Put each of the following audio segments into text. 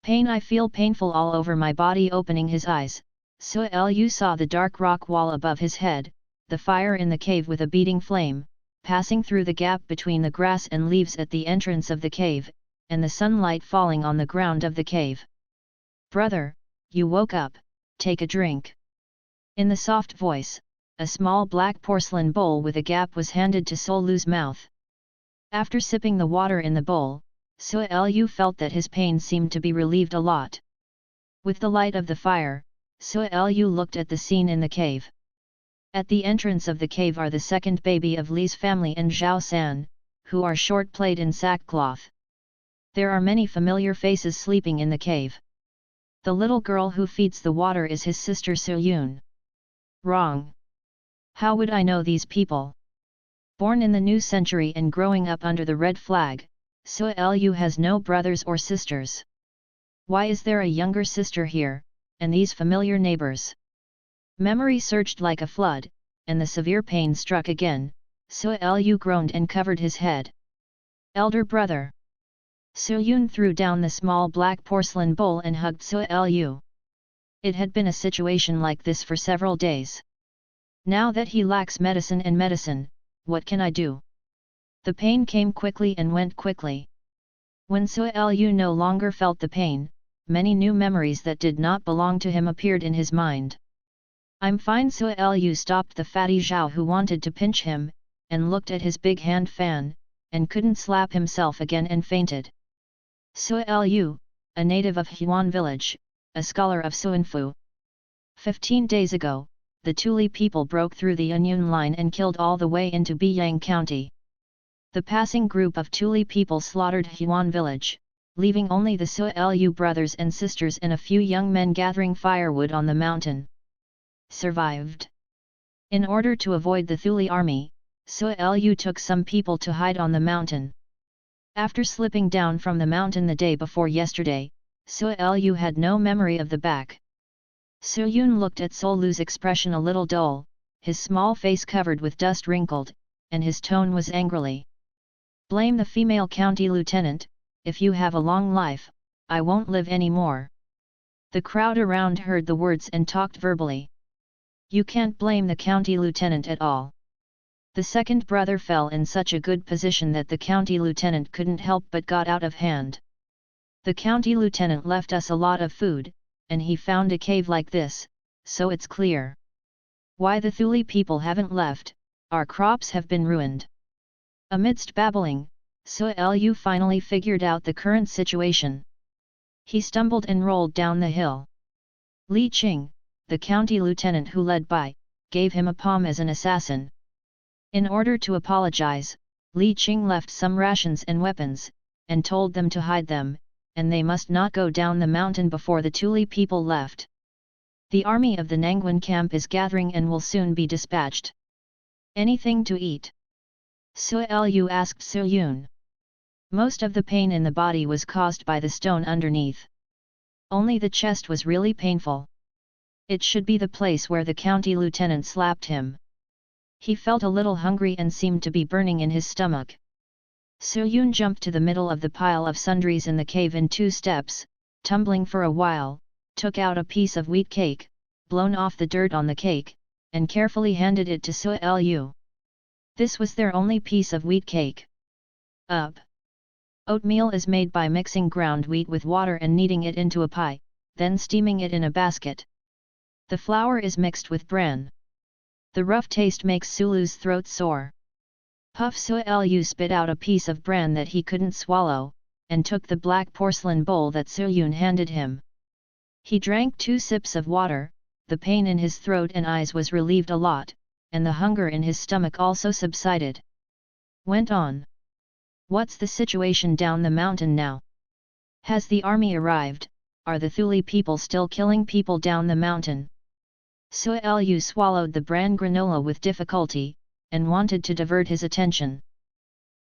pain I feel painful all over my body. Opening his eyes, Suo Liu saw the dark rock wall above his head, the fire in the cave with a beating flame, passing through the gap between the grass and leaves at the entrance of the cave, and the sunlight falling on the ground of the cave. "Brother, you woke up, take a drink." In the soft voice, a small black porcelain bowl with a gap was handed to Suo Liu's mouth. After sipping the water in the bowl, Suo Liu felt that his pain seemed to be relieved a lot. With the light of the fire, Suo Liu looked at the scene in the cave. At the entrance of the cave are the second baby of Li's family and Zhao San, who are short-played in sackcloth. There are many familiar faces sleeping in the cave. The little girl who feeds the water is his sister Su Yun. Wrong. How would I know these people? Born in the new century and growing up under the red flag, Suo Liu has no brothers or sisters. Why is there a younger sister here, and these familiar neighbors? Memory surged like a flood, and the severe pain struck again. Suo Liu groaned and covered his head. "Elder brother." Su Yun threw down the small black porcelain bowl and hugged Suo Liu. It had been a situation like this for several days. Now that he lacks medicine, what can I do? The pain came quickly and went quickly. When Suo Liu no longer felt the pain, many new memories that did not belong to him appeared in his mind. "I'm fine." Suo Liu stopped the fatty Zhao who wanted to pinch him, and looked at his big hand fan, and couldn't slap himself again and fainted. Suo Liu, a native of Huan village, a scholar of Suanfu. 15 days ago, the Tuli people broke through the Anyun line and killed all the way into Biyang County. The passing group of Tuli people slaughtered Huan village, leaving only the Suo Liu brothers and sisters and a few young men gathering firewood on the mountain. Survived. In order to avoid the Thuli army, Suo Liu took some people to hide on the mountain. After slipping down from the mountain the day before yesterday, Suo Liu had no memory of the back. Su Yun looked at Suo Liu's expression a little dull, his small face covered with dust wrinkled, and his tone was angrily. "Blame the female county lieutenant. If you have a long life, I won't live any more." The crowd around heard the words and talked verbally. "You can't blame the county lieutenant at all. The second brother fell in such a good position that the county lieutenant couldn't help but got out of hand. The county lieutenant left us a lot of food, and he found a cave like this, so it's clear why the Thuli people haven't left. Our crops have been ruined." Amidst babbling, Suo Liu finally figured out the current situation. He stumbled and rolled down the hill. Li Qing, the county lieutenant who led by, gave him a palm as an assassin. In order to apologize, Li Qing left some rations and weapons, and told them to hide them, and they must not go down the mountain before the Tuli people left. "The army of the Nangwen camp is gathering and will soon be dispatched. Anything to eat?" Suo Liu asked Su Yun. Most of the pain in the body was caused by the stone underneath. Only the chest was really painful. It should be the place where the county lieutenant slapped him. He felt a little hungry and seemed to be burning in his stomach. Su Yun jumped to the middle of the pile of sundries in the cave in 2 steps, tumbling for a while, took out a piece of wheat cake, blown off the dirt on the cake, and carefully handed it to Suo Liu. This was their only piece of wheat cake. Oatmeal is made by mixing ground wheat with water and kneading it into a pie, then steaming it in a basket. The flour is mixed with bran. The rough taste makes Sulu's throat sore. Puff. Suo Liu spit out a piece of bran that he couldn't swallow, and took the black porcelain bowl that Su Yun handed him. He drank 2 sips of water, the pain in his throat and eyes was relieved a lot, and the hunger in his stomach also subsided. Went on. "What's the situation down the mountain now? Has the army arrived? Are the Thuli people still killing people down the mountain?" Suo Liu swallowed the bran granola with difficulty, and wanted to divert his attention.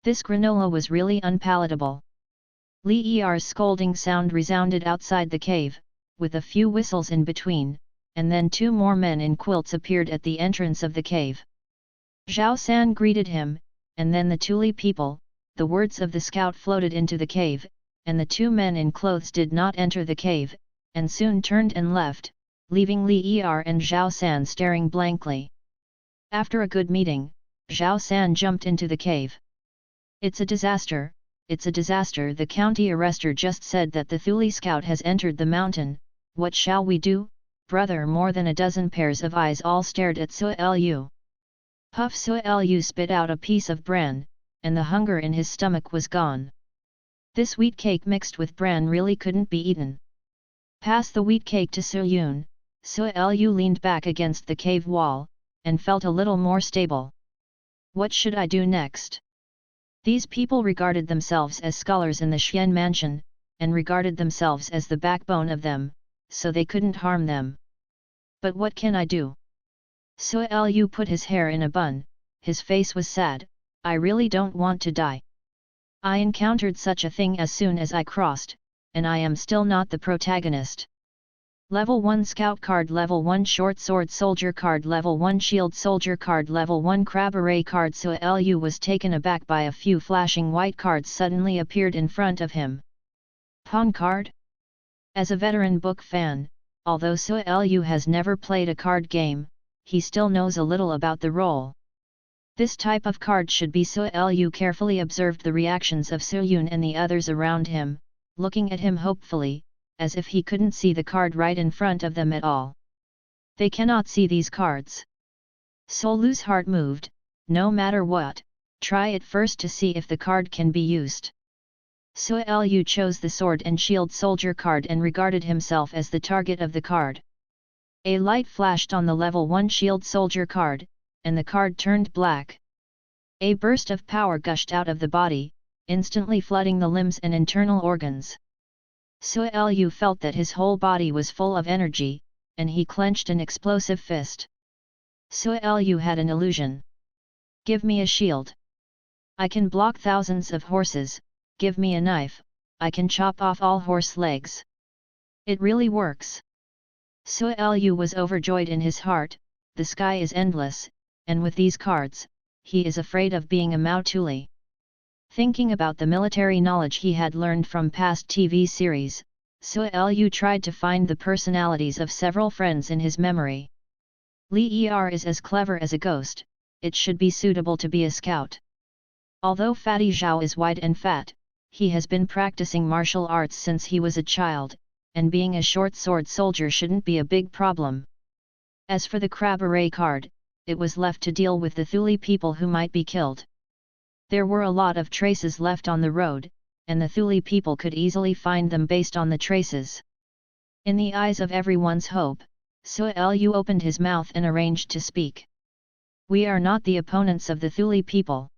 This granola was really unpalatable. Li Er's scolding sound resounded outside the cave, with a few whistles in between, and then 2 more men in quilts appeared at the entrance of the cave. Zhao San greeted him, and then the Tuli people. The words of the scout floated into the cave, and the two men in clothes did not enter the cave, and soon turned and left, leaving Li Er and Zhao San staring blankly. After a good meeting, Zhao San jumped into the cave. It's a disaster, the county arrestor just said that the Thule scout has entered the mountain. What shall we do, brother? More than a dozen pairs of eyes all stared at Sue Lu. Puff Sue Lu spit out a piece of bran, and the hunger in his stomach was gone. This wheat cake mixed with bran really couldn't be eaten. Pass the wheat cake to Sue Yun. Sue Lu leaned back against the cave wall, and felt a little more stable. What should I do next? These people regarded themselves as scholars in the Xian mansion, and regarded themselves as the backbone of them, so they couldn't harm them. But what can I do? Sue Lu put his hair in a bun, his face was sad. I really don't want to die. I encountered such a thing as soon as I crossed, and I am still not the protagonist. Level 1 Scout card, Level 1 Short Sword Soldier card, Level 1 Shield Soldier card, Level 1 Crab Array card. Sue Lu was taken aback by a few flashing white cards suddenly appeared in front of him. Pawn card? As a veteran book fan, although Sue Lu has never played a card game, he still knows a little about the role. This type of card should be. Sue Lu carefully observed the reactions of Su Yun and the others around him, looking at him hopefully, as if he couldn't see the card right in front of them at all. They cannot see these cards. Su Lu's heart moved. No matter what, try it first to see if the card can be used. Su Lu chose the Sword and Shield Soldier card and regarded himself as the target of the card. A light flashed on the Level 1 Shield Soldier card, and the card turned black. A burst of power gushed out of the body, instantly flooding the limbs and internal organs. Sue Lu felt that his whole body was full of energy, and he clenched an explosive fist. Sue Lu had an illusion. Give me a shield. I can block thousands of horses. Give me a knife, I can chop off all horse legs. It really works. Sue Lu was overjoyed in his heart. The sky is endless, and with these cards, he is afraid of being a Mao Tule. Thinking about the military knowledge he had learned from past TV series, Sue Lu tried to find the personalities of several friends in his memory. Li Er is as clever as a ghost, it should be suitable to be a scout. Although Fatty Zhao is white and fat, he has been practicing martial arts since he was a child, and being a short sword soldier shouldn't be a big problem. As for the Crab Array card, it was left to deal with the Thule people who might be killed. There were a lot of traces left on the road, and the Thule people could easily find them based on the traces. In the eyes of everyone's hope, Sue Lu opened his mouth and arranged to speak. We are not the opponents of the Thule people.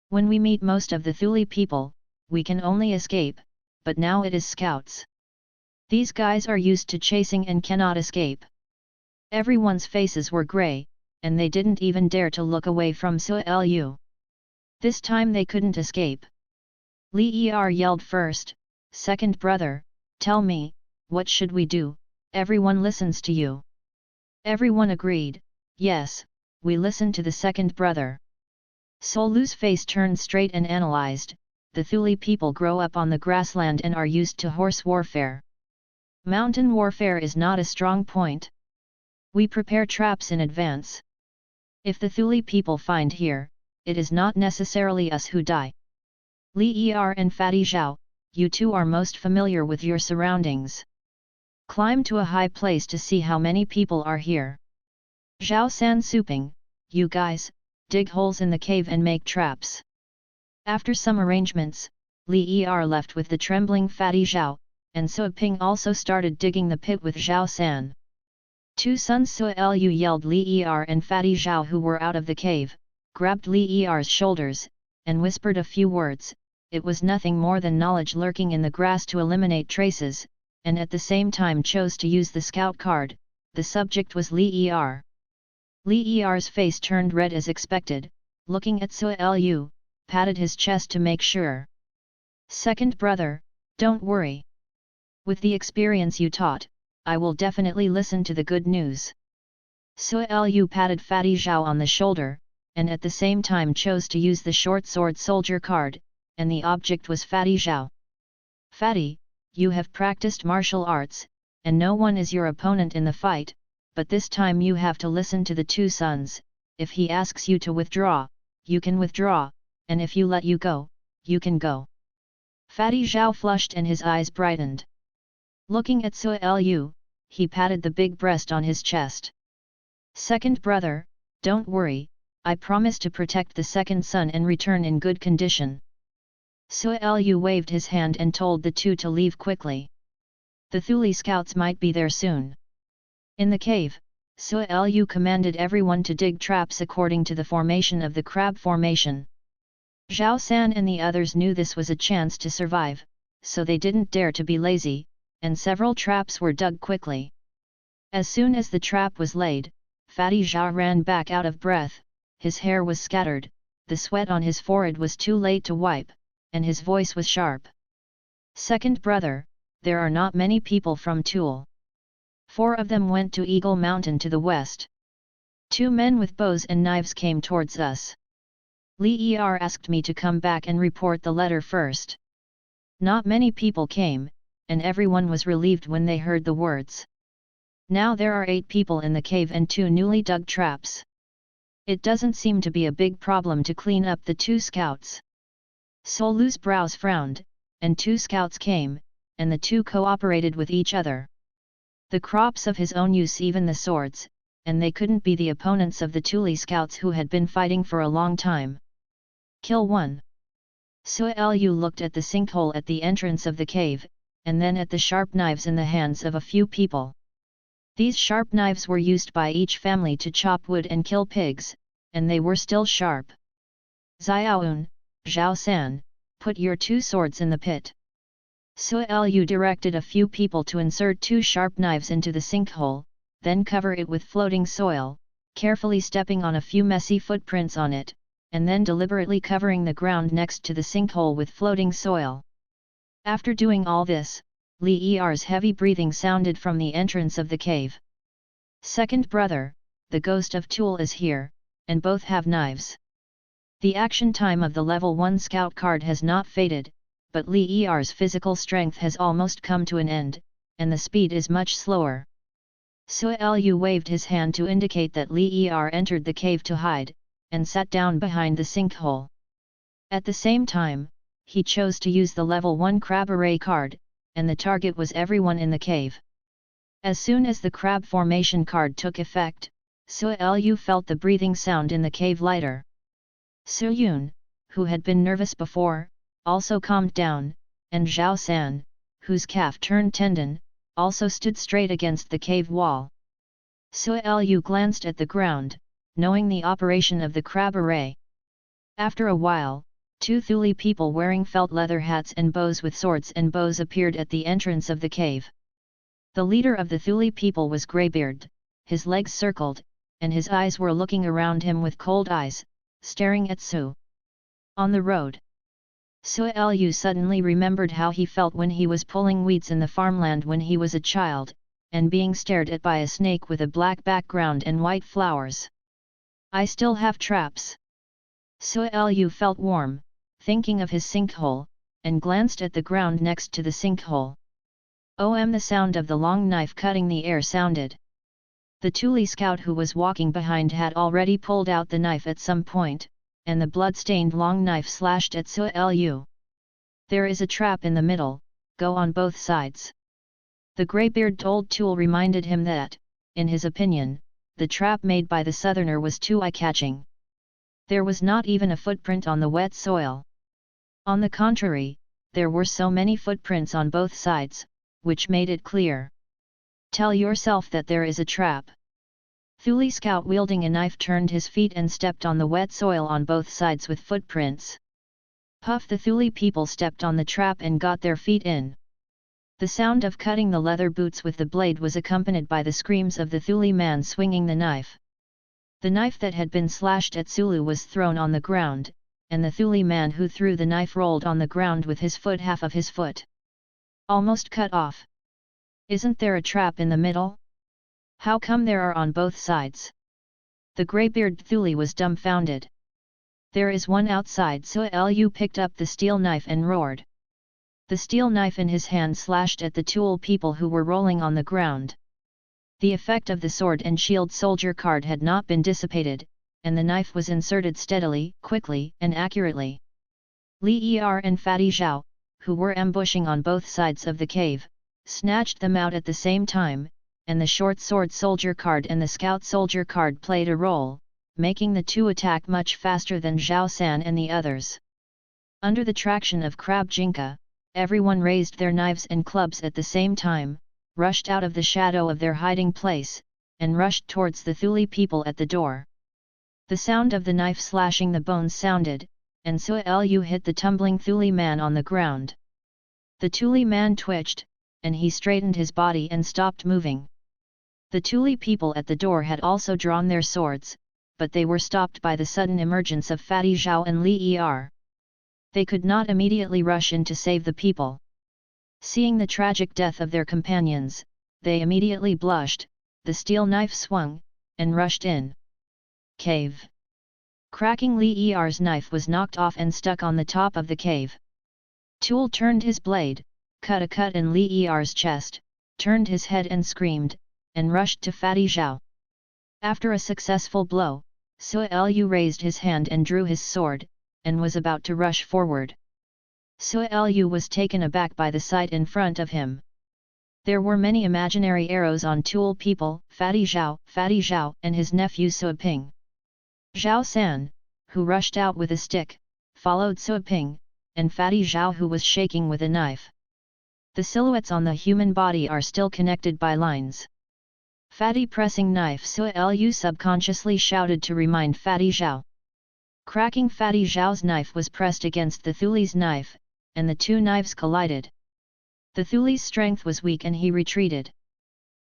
When we meet most of the Thule people, we can only escape, but now it is scouts. These guys are used to chasing and cannot escape. Everyone's faces were grey, and they didn't even dare to look away from Sue Lu. This time they couldn't escape. Li Er yelled first, "Second brother, tell me, what should we do? Everyone listens to you." Everyone agreed, yes, we listen to the second brother. Su Lu's face turned straight and analyzed, the Thule people grow up on the grassland and are used to horse warfare. Mountain warfare is not a strong point. We prepare traps in advance. If the Thule people find here, it is not necessarily us who die. Li Er and Fatty Zhao, you two are most familiar with your surroundings. Climb to a high place to see how many people are here. Zhao San Suping, you guys, dig holes in the cave and make traps. After some arrangements, Li Er left with the trembling Fatty Zhao, and Su Ping also started digging the pit with Zhao San. Two sons Su Lu yelled. Li Er and Fatty Zhao, who were out of the cave, grabbed Li Er's shoulders, and whispered a few words. It was nothing more than knowledge lurking in the grass to eliminate traces, and at the same time chose to use the scout card. The subject was Li Er. Li Er's face turned red as expected, looking at Su Lu, patted his chest to make sure. Second brother, don't worry. With the experience you taught, I will definitely listen to the good news. Su Lu patted Fatty Zhao on the shoulder, and at the same time chose to use the short sword soldier card, and the object was Fatty Zhao. Fatty, you have practiced martial arts, and no one is your opponent in the fight, but this time you have to listen to the two sons. If he asks you to withdraw, you can withdraw, and if you let you go, you can go. Fatty Zhao flushed and his eyes brightened. Looking at Sui Lu, he patted the big breast on his chest. Second brother, don't worry, I promise to protect the second son and return in good condition. Sui Lu waved his hand and told the two to leave quickly. The Thule scouts might be there soon. In the cave, Sui Lu commanded everyone to dig traps according to the formation of the crab formation. Zhao San and the others knew this was a chance to survive, so they didn't dare to be lazy, and several traps were dug quickly. As soon as the trap was laid, Fatty Zhao ran back out of breath, his hair was scattered, the sweat on his forehead was too late to wipe, and his voice was sharp. Second brother, there are not many people from Toul. 4 of them went to Eagle Mountain to the west. 2 men with bows and knives came towards us. Li Er asked me to come back and report the letter first. Not many people came, and everyone was relieved when they heard the words. Now there are 8 people in the cave and 2 newly dug traps. It doesn't seem to be a big problem to clean up the 2 scouts. Solu's brows frowned, and 2 scouts came, and the 2 cooperated with each other. The crops of his own use even the swords, and they couldn't be the opponents of the Thule scouts who had been fighting for a long time. Kill 1. Sui Lu looked at the sinkhole at the entrance of the cave, and then at the sharp knives in the hands of a few people. These sharp knives were used by each family to chop wood and kill pigs, and they were still sharp. Xiaoun, Zhao San, put your 2 swords in the pit. Sui Lu directed a few people to insert 2 sharp knives into the sinkhole, then cover it with floating soil, carefully stepping on a few messy footprints on it, and then deliberately covering the ground next to the sinkhole with floating soil. After doing all this, Li Er's heavy breathing sounded from the entrance of the cave. Second brother, the ghost of Toul is here, and both have knives. The action time of the level 1 scout card has not faded, but Li Er's physical strength has almost come to an end, and the speed is much slower. Sui Lu waved his hand to indicate that Li Er entered the cave to hide, and sat down behind the sinkhole. At the same time, he chose to use the level 1 crab array card, and the target was everyone in the cave. As soon as the crab formation card took effect, Sui Lu felt the breathing sound in the cave lighter. Su Yun, who had been nervous before, also calmed down, and Zhao San, whose calf turned tendon, also stood straight against the cave wall. Sui Lu glanced at the ground, knowing the operation of the crab array. After a while, 2 Thule people wearing felt leather hats and bows with swords and bows appeared at the entrance of the cave. The leader of the Thule people was greybeard, his legs circled, and his eyes were looking around him with cold eyes, staring at Su. On the road. Sui Lu suddenly remembered how he felt when he was pulling weeds in the farmland when he was a child, and being stared at by a snake with a black background and white flowers. I still have traps. Sui Lu felt warm, thinking of his sinkhole, and glanced at the ground next to the sinkhole. The sound of the long knife cutting the air sounded. The Thule scout who was walking behind had already pulled out the knife at some point, and the blood-stained long knife slashed at Sui Lu. There is a trap in the middle, go on both sides. The greybeard told Toul reminded him that, in his opinion, the trap made by the southerner was too eye-catching. There was not even a footprint on the wet soil. On the contrary, there were so many footprints on both sides, which made it clear. Tell yourself that there is a trap. Thule scout wielding a knife turned his feet and stepped on the wet soil on both sides with footprints. Puff the Thule people stepped on the trap and got their feet in. The sound of cutting the leather boots with the blade was accompanied by the screams of the Thule man swinging the knife. The knife that had been slashed at Sulu was thrown on the ground, and the Thule man who threw the knife rolled on the ground with his foot half of his foot. Almost cut off. Isn't there a trap in the middle? How come there are on both sides? The greybeard Thule was dumbfounded. There is one outside. Sui Lu picked up the steel knife and roared. The steel knife in his hand slashed at the Tool people who were rolling on the ground. The effect of the sword and shield soldier card had not been dissipated, and the knife was inserted steadily, quickly, and accurately. Li Er and Fatty Zhao, who were ambushing on both sides of the cave, snatched them out at the same time, and the short sword soldier card and the scout soldier card played a role, making the two attack much faster than Zhao San and the others. Under the traction of Crab Jinka, everyone raised their knives and clubs at the same time, rushed out of the shadow of their hiding place, and rushed towards the Thuli people at the door. The sound of the knife slashing the bones sounded, and Su hit the tumbling Thuli man on the ground. The Thuli man twitched, and he straightened his body and stopped moving. The Thuli people at the door had also drawn their swords, but they were stopped by the sudden emergence of Fatty Zhao and Li Er. They could not immediately rush in to save the people. Seeing the tragic death of their companions, they immediately blushed, the steel knife swung, and rushed in. Cave. Cracking Li Er's knife was knocked off and stuck on the top of the cave. Tool turned his blade, cut a cut in Li Er's chest, turned his head and screamed, and rushed to Fatty Zhao. After a successful blow, Su raised his hand and drew his sword, and was about to rush forward. Su was taken aback by the sight in front of him. There were many imaginary arrows on Tool people, Fatty Zhao, and his nephew Su Ping. Zhao San, who rushed out with a stick, followed Su Ping, and Fatty Zhao who was shaking with a knife. The silhouettes on the human body are still connected by lines. Fatty pressing knife. Su subconsciously shouted to remind Fatty Zhao. Cracking Fatty Zhao's knife was pressed against the Thuli's knife, and the two knives collided. The Thuli's strength was weak and he retreated.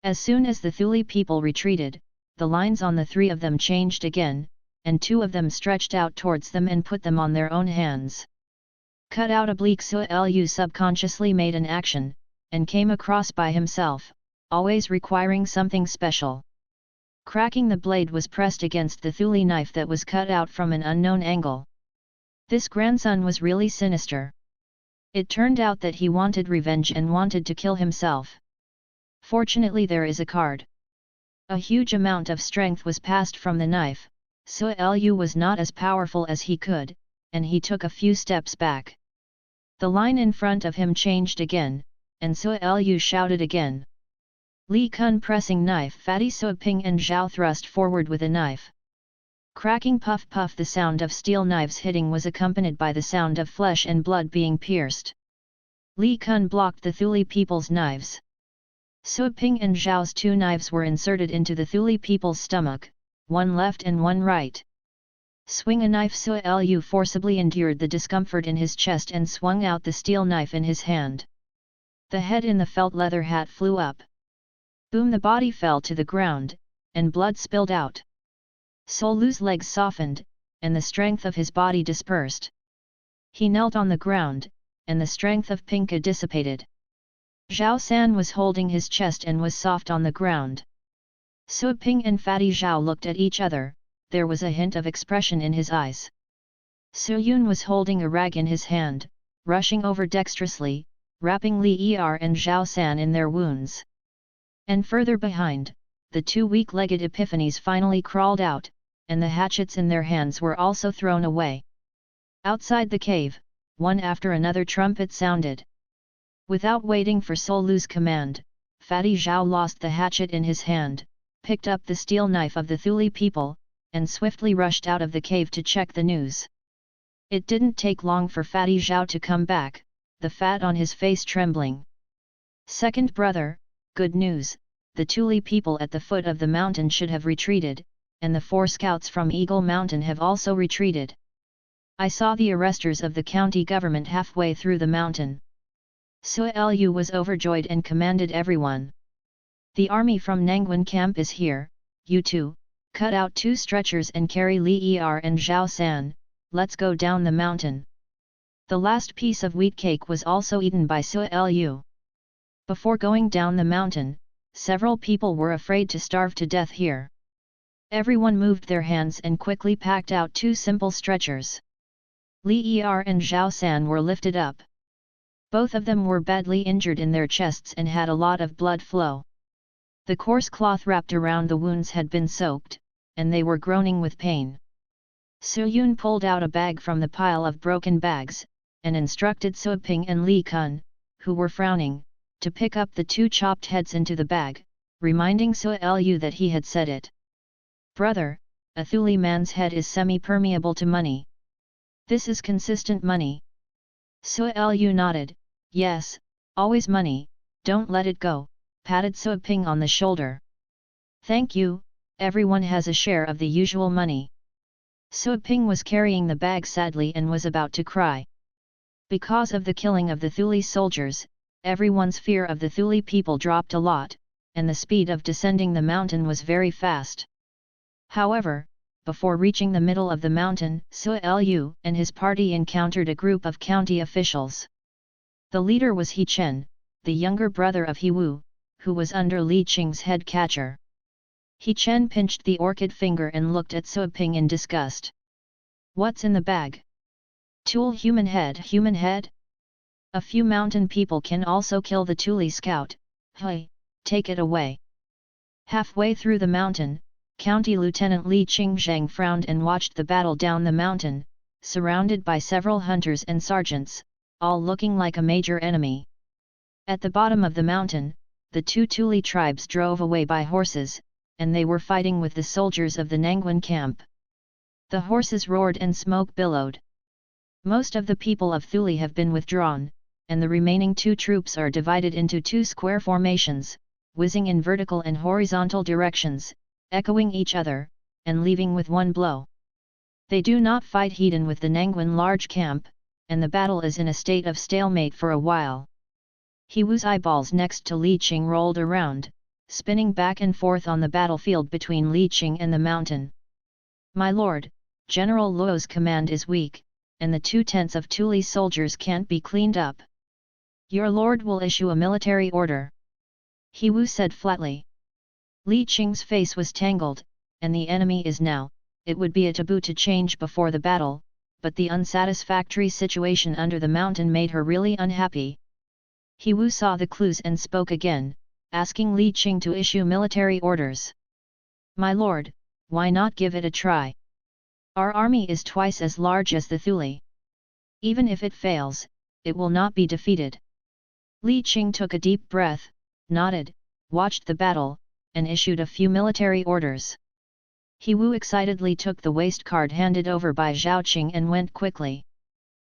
As soon as the Thuli people retreated, the lines on the three of them changed again, and two of them stretched out towards them and put them on their own hands. Cut out oblique. Su subconsciously made an action, and came across by himself, always requiring something special. Cracking the blade was pressed against the Thuli knife that was cut out from an unknown angle. This grandson was really sinister. It turned out that he wanted revenge and wanted to kill himself. Fortunately there is a card. A huge amount of strength was passed from the knife. Su was not as powerful as he could, and he took a few steps back. The line in front of him changed again, and Su shouted again. Li Kun pressing knife. Fatty Su Ping and Zhao thrust forward with a knife. Cracking puff puff. The sound of steel knives hitting was accompanied by the sound of flesh and blood being pierced. Li Kun blocked the Thuli people's knives. Su Ping and Zhao's two knives were inserted into the Thuli people's stomach, one left and one right. Swing a knife. Su forcibly endured the discomfort in his chest and swung out the steel knife in his hand. The head in the felt leather hat flew up. Boom! The body fell to the ground, and blood spilled out. Solu's legs softened, and the strength of his body dispersed. He knelt on the ground, and the strength of Pinka dissipated. Zhao San was holding his chest and was soft on the ground. Su Ping and Fatty Zhao looked at each other, there was a hint of expression in his eyes. Su Yun was holding a rag in his hand, rushing over dexterously, wrapping Li Er and Zhao San in their wounds. And further behind, the two weak-legged Epiphanies finally crawled out, and the hatchets in their hands were also thrown away. Outside the cave, one after another trumpet sounded. Without waiting for Solu's command, Fatty Zhao lost the hatchet in his hand, picked up the steel knife of the Thuli people, and swiftly rushed out of the cave to check the news. It didn't take long for Fatty Zhao to come back, the fat on his face trembling. Second brother, good news, the Thuli people at the foot of the mountain should have retreated, and the 4 scouts from Eagle Mountain have also retreated. I saw the arresters of the county government halfway through the mountain. Su was overjoyed and commanded everyone. The army from Nangwan camp is here, you two, cut out 2 stretchers and carry Li Er and Zhao San, let's go down the mountain. The last piece of wheat cake was also eaten by Su. Before going down the mountain, several people were afraid to starve to death here. Everyone moved their hands and quickly packed out 2 simple stretchers. Li Er and Zhao San were lifted up. Both of them were badly injured in their chests and had a lot of blood flow. The coarse cloth wrapped around the wounds had been soaked, and they were groaning with pain. Su Yun pulled out a bag from the pile of broken bags, and instructed Su Ping and Li Kun, who were frowning, to pick up the 2 chopped heads into the bag, reminding Su Lu that he had said it. Brother, a Thuli man's head is semi-permeable to money. This is consistent money. Su Lu nodded, yes, always money, don't let it go, patted Su Ping on the shoulder. Thank you, everyone has a share of the usual money. Su Ping was carrying the bag sadly and was about to cry. Because of the killing of the Thuli soldiers, everyone's fear of the Thuli people dropped a lot, and the speed of descending the mountain was very fast. However, before reaching the middle of the mountain, Su Lu and his party encountered a group of county officials. The leader was He Chen, the younger brother of He Wu, who was under Li Qing's head catcher. He Chen pinched the orchid finger and looked at Su Ping in disgust. What's in the bag? Tool human head? Human head? A few mountain people can also kill the Thuli scout, hey, take it away. Halfway through the mountain, County Lieutenant Li Qingzhang frowned and watched the battle down the mountain, surrounded by several hunters and sergeants, all looking like a major enemy. At the bottom of the mountain, the 2 Thuli tribes drove away by horses, and they were fighting with the soldiers of the Nangwen camp. The horses roared and smoke billowed. Most of the people of Thuli have been withdrawn, and the remaining 2 troops are divided into 2 square formations, whizzing in vertical and horizontal directions, echoing each other, and leaving with 1 blow. They do not fight head-on with the Nangwen large camp, and the battle is in a state of stalemate for a while. He Wu's eyeballs next to Li Qing rolled around, spinning back and forth on the battlefield between Li Qing and the mountain. My lord, General Luo's command is weak, and the 2/10 of Thuli soldiers can't be cleaned up. Your lord will issue a military order. He Wu said flatly. Li Qing's face was tangled, and the enemy is now, it would be a taboo to change before the battle, but the unsatisfactory situation under the mountain made her really unhappy. He Wu saw the clues and spoke again, asking Li Qing to issue military orders. My lord, why not give it a try? Our army is twice as large as the Thuli. Even if it fails, it will not be defeated. Li Qing took a deep breath, nodded, watched the battle, and issued a few military orders. He Wu excitedly took the waist card handed over by Zhao Qing and went quickly.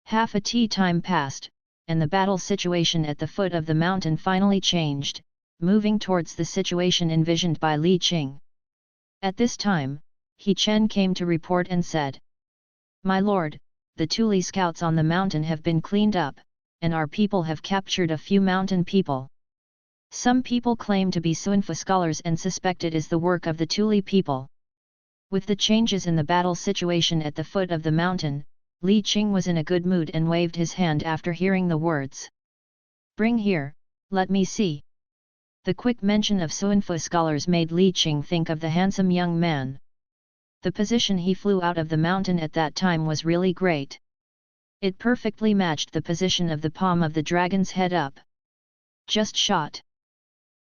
Half a tea time passed, and the battle situation at the foot of the mountain finally changed, moving towards the situation envisioned by Li Qing. At this time, He Chen came to report and said, My lord, the Thuli scouts on the mountain have been cleaned up, and our people have captured a few mountain people. Some people claim to be Suanfa scholars and suspect it is the work of the Thuli people. With the changes in the battle situation at the foot of the mountain, Li Qing was in a good mood and waved his hand after hearing the words. Bring here, let me see. The quick mention of Suanfa scholars made Li Qing think of the handsome young man. The position he flew out of the mountain at that time was really great. It perfectly matched the position of the palm of the dragon's head up. Just shot.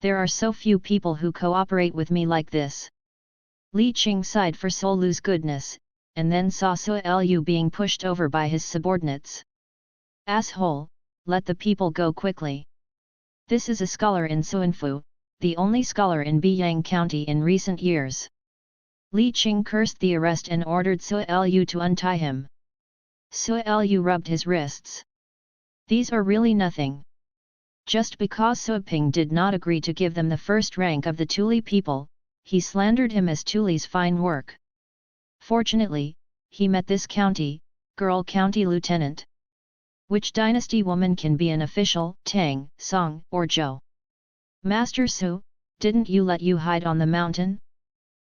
There are so few people who cooperate with me like this. Li Qing sighed for Solu's goodness, and then saw Su Lu being pushed over by his subordinates. Asshole, let the people go quickly. This is a scholar in Suanfu, the only scholar in Biyang County in recent years. Li Qing cursed the arrest and ordered Su Lu to untie him. Su Lu rubbed his wrists. These are really nothing. Just because Su Ping did not agree to give them the first rank of the Thuli people, he slandered him as Thuli's fine work. Fortunately, he met this girl county lieutenant. Which dynasty woman can be an official, Tang, Song, or Zhou? Master Su, didn't you let you hide on the mountain?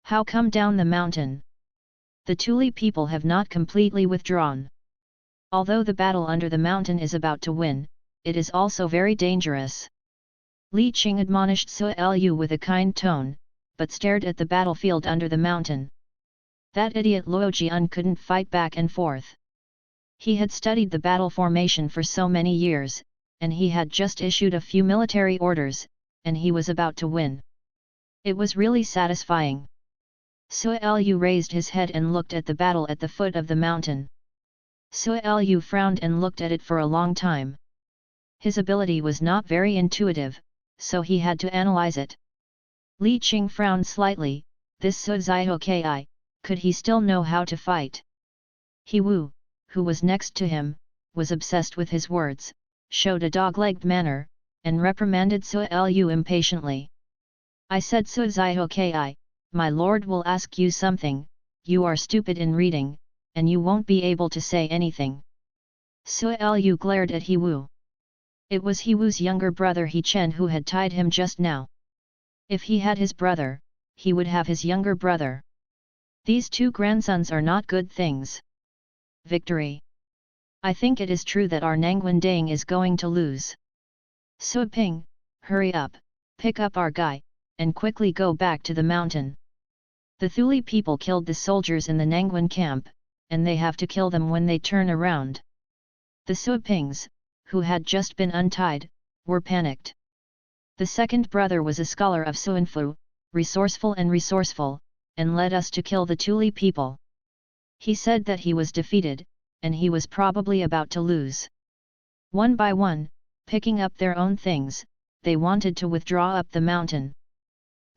How come down the mountain? The Thuli people have not completely withdrawn. Although the battle under the mountain is about to win, it is also very dangerous. Li Qing admonished Su Lu with a kind tone, but stared at the battlefield under the mountain. That idiot Luo Jian couldn't fight back and forth. He had studied the battle formation for so many years, and he had just issued a few military orders, and he was about to win. It was really satisfying. Sue Lu raised his head and looked at the battle at the foot of the mountain. Sue Lu frowned and looked at it for a long time. His ability was not very intuitive, so he had to analyze it. Li Qing frowned slightly. This Su Zaiho Ki, could he still know how to fight? He Wu, who was next to him, was obsessed with his words, showed a dog-legged manner, and reprimanded Sue Lu impatiently. I said Su Zaiho Ki, my lord will ask you something, you are stupid in reading, and you won't be able to say anything. Sue Lu glared at He Wu. It was He Wu's younger brother He Chen who had tied him just now. If he had his brother, he would have his younger brother. These two grandsons are not good things. Victory. I think it is true that our Nangwen Dang is going to lose. Sui Ping, hurry up, pick up our guy, and quickly go back to the mountain. The Thuli people killed the soldiers in the Nangwen camp, and they have to kill them when they turn around. The Sui Pings, who had just been untied, were panicked. The second brother was a scholar of Suanfu, resourceful, and led us to kill the Thuli people. He said that he was defeated, and he was probably about to lose. One by one, picking up their own things, they wanted to withdraw up the mountain.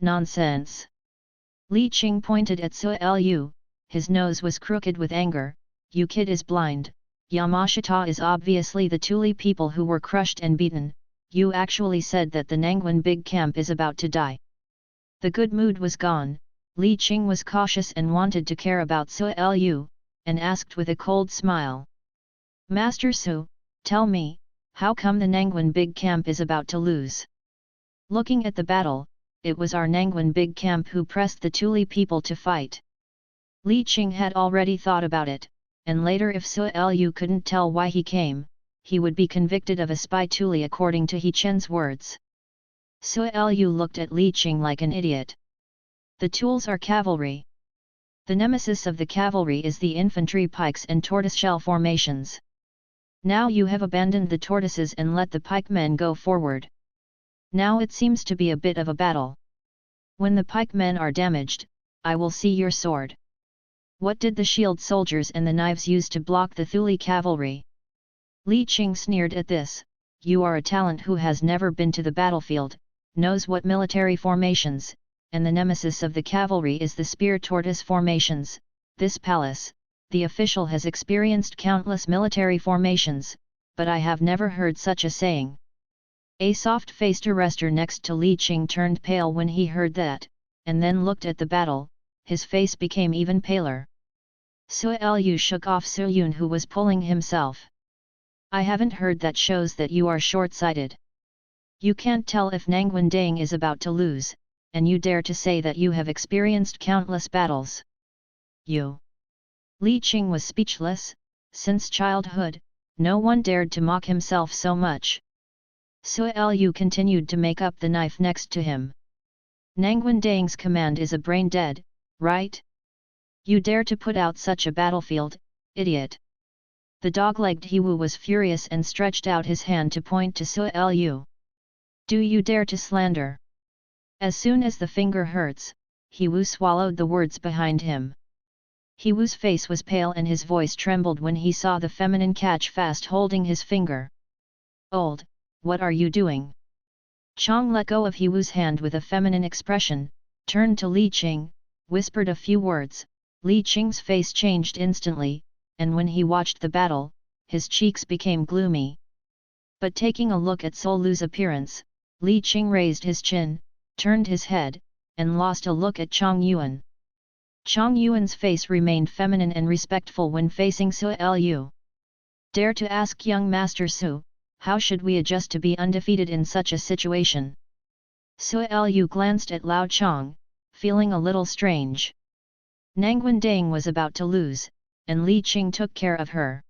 Nonsense! Li Qing pointed at Sue Lu, his nose was crooked with anger. You kid is blind, Yamashita is obviously the Thuli people who were crushed and beaten, you actually said that the Nangwen big camp is about to die. The good mood was gone, Li Qing was cautious and wanted to care about Sue Lu, and asked with a cold smile. Master Su, tell me, how come the Nangwen big camp is about to lose? Looking at the battle, it was our Nangwen big camp who pressed the Thuli people to fight. Li Qing had already thought about it, and later if Sue Lu couldn't tell why he came, he would be convicted of a spy Thuli according to He Chen's words. Sue Lu looked at Li Qing like an idiot. The tools are cavalry. The nemesis of the cavalry is the infantry pikes and tortoiseshell formations. Now you have abandoned the tortoises and let the pikemen go forward. Now it seems to be a bit of a battle. When the pikemen are damaged, I will see your sword. What did the shield soldiers and the knives use to block the Thuli cavalry? Li Qing sneered at this. You are a talent who has never been to the battlefield, knows what military formations, and the nemesis of the cavalry is the spear tortoise formations. This palace, the official has experienced countless military formations, but I have never heard such a saying. A soft-faced arrestor next to Li Qing turned pale when he heard that, and then looked at the battle, his face became even paler. Sue Lu shook off Su Yun who was pulling himself. I haven't heard that, shows that you are short-sighted. You can't tell if Nangwen Dang is about to lose, and you dare to say that you have experienced countless battles. You! Li Qing was speechless. Since childhood, no one dared to mock himself so much. Sue Lu continued to make up the knife next to him. Nangwen Dang's command is a brain dead, right? You dare to put out such a battlefield, idiot! The dog-legged He Wu was furious and stretched out his hand to point to Sue Lu. Do you dare to slander? As soon as the finger hurts, He Wu swallowed the words behind him. He Wu's face was pale and his voice trembled when he saw the feminine catch fast holding his finger. Old, what are you doing? Chang let go of He Wu's hand with a feminine expression, turned to Li Qing, whispered a few words. Li Qing's face changed instantly, and when he watched the battle, his cheeks became gloomy. But taking a look at Sol Lu's appearance, Li Qing raised his chin, turned his head, and lost a look at Chang Yuan. Chang Yuan's face remained feminine and respectful when facing Sue Lu. Dare to ask young Master Su, how should we adjust to be undefeated in such a situation? Sue Lu glanced at Lao Chang, feeling a little strange. Nangwen Dang was about to lose, and Li Qing took care of her.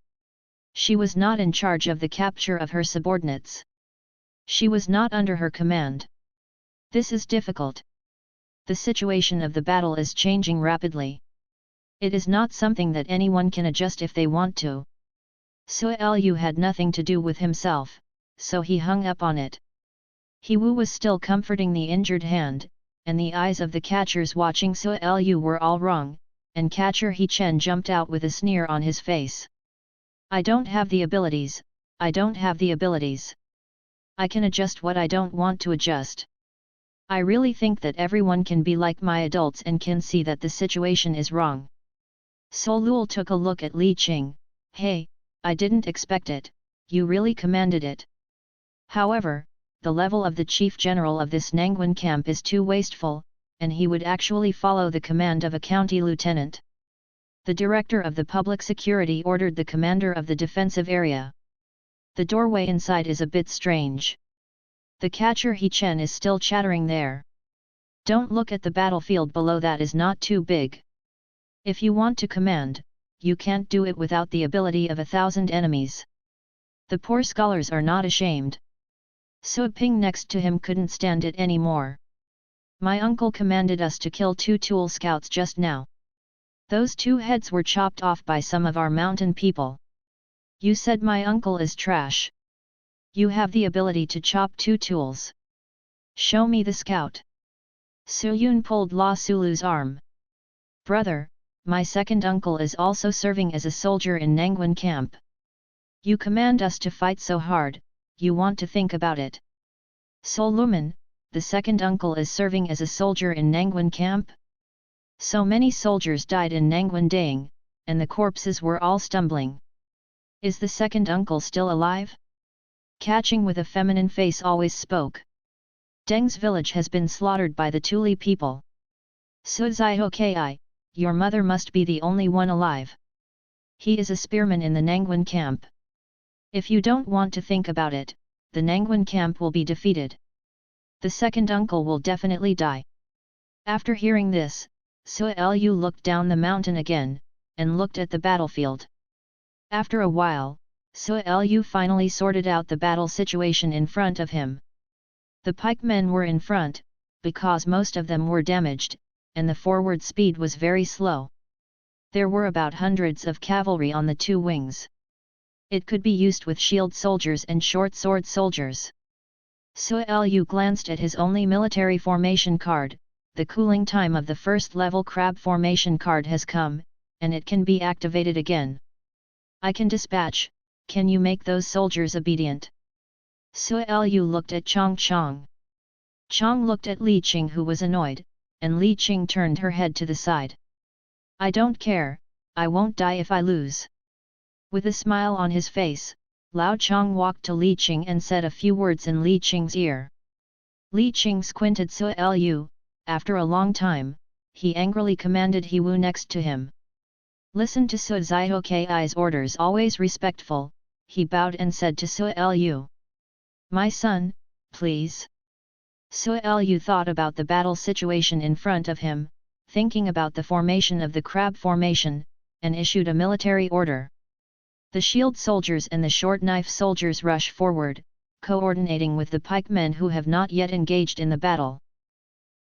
She was not in charge of the capture of her subordinates. She was not under her command. This is difficult. The situation of the battle is changing rapidly. It is not something that anyone can adjust if they want to. Sue Lu had nothing to do with himself, so he hung up on it. He Wu was still comforting the injured hand, and the eyes of the catchers watching Su Lu were all wrong, and catcher He Chen jumped out with a sneer on his face. I don't have the abilities, I don't have the abilities. I can adjust what I don't want to adjust. I really think that everyone can be like my adults and can see that the situation is wrong. So Luol took a look at Li Qing. Hey, I didn't expect it, you really commanded it. However, the level of the chief general of this Nangwen camp is too wasteful, and he would actually follow the command of a county lieutenant. The director of the public security ordered the commander of the defensive area. The doorway inside is a bit strange. The catcher He Chen is still chattering there. Don't look at the battlefield below, that is not too big. If you want to command, you can't do it without the ability of 1,000 enemies. The poor scholars are not ashamed. Su Ping next to him couldn't stand it anymore. My uncle commanded us to kill 2 tool scouts just now. Those 2 heads were chopped off by some of our mountain people. You said my uncle is trash. You have the ability to chop 2 tools. Show me the scout. Su Yun pulled La Sulu's arm. Brother, my second uncle is also serving as a soldier in Nangwen camp. You command us to fight so hard, you want to think about it. Sol Lumen, the second uncle is serving as a soldier in Nangwen camp? So many soldiers died in Nangwen Dang, and the corpses were all stumbling. Is the second uncle still alive? Catching with a feminine face always spoke. Deng's village has been slaughtered by the Tuli people. Su Zaihokai, your mother must be the only one alive. He is a spearman in the Nangwen camp. If you don't want to think about it, the Nangwen camp will be defeated. The second uncle will definitely die. After hearing this, Su Lu looked down the mountain again, and looked at the battlefield. After a while, Su Lu finally sorted out the battle situation in front of him. The pikemen were in front, because most of them were damaged, and the forward speed was very slow. There were about hundreds of cavalry on the 2 wings. It could be used with shield soldiers and short sword soldiers. Su Lu glanced at his only military formation card. The cooling time of the first level crab formation card has come, and it can be activated again. I can dispatch, can you make those soldiers obedient? Su Lu looked at Chong Chong. Chong looked at Li Qing, who was annoyed, and Li Qing turned her head to the side. I don't care, I won't die if I lose. With a smile on his face, Lao Chong walked to Li Qing and said a few words in Li Qing's ear. Li Qing squinted Su Lu. After a long time, he angrily commanded He Wu next to him. Listen to Su Zaihoki's orders, always respectful, he bowed and said to Su Lu. My son, please. Su Lu thought about the battle situation in front of him, thinking about the formation of the crab formation, and issued a military order. The shield soldiers and the short knife soldiers rush forward, coordinating with the pikemen who have not yet engaged in the battle.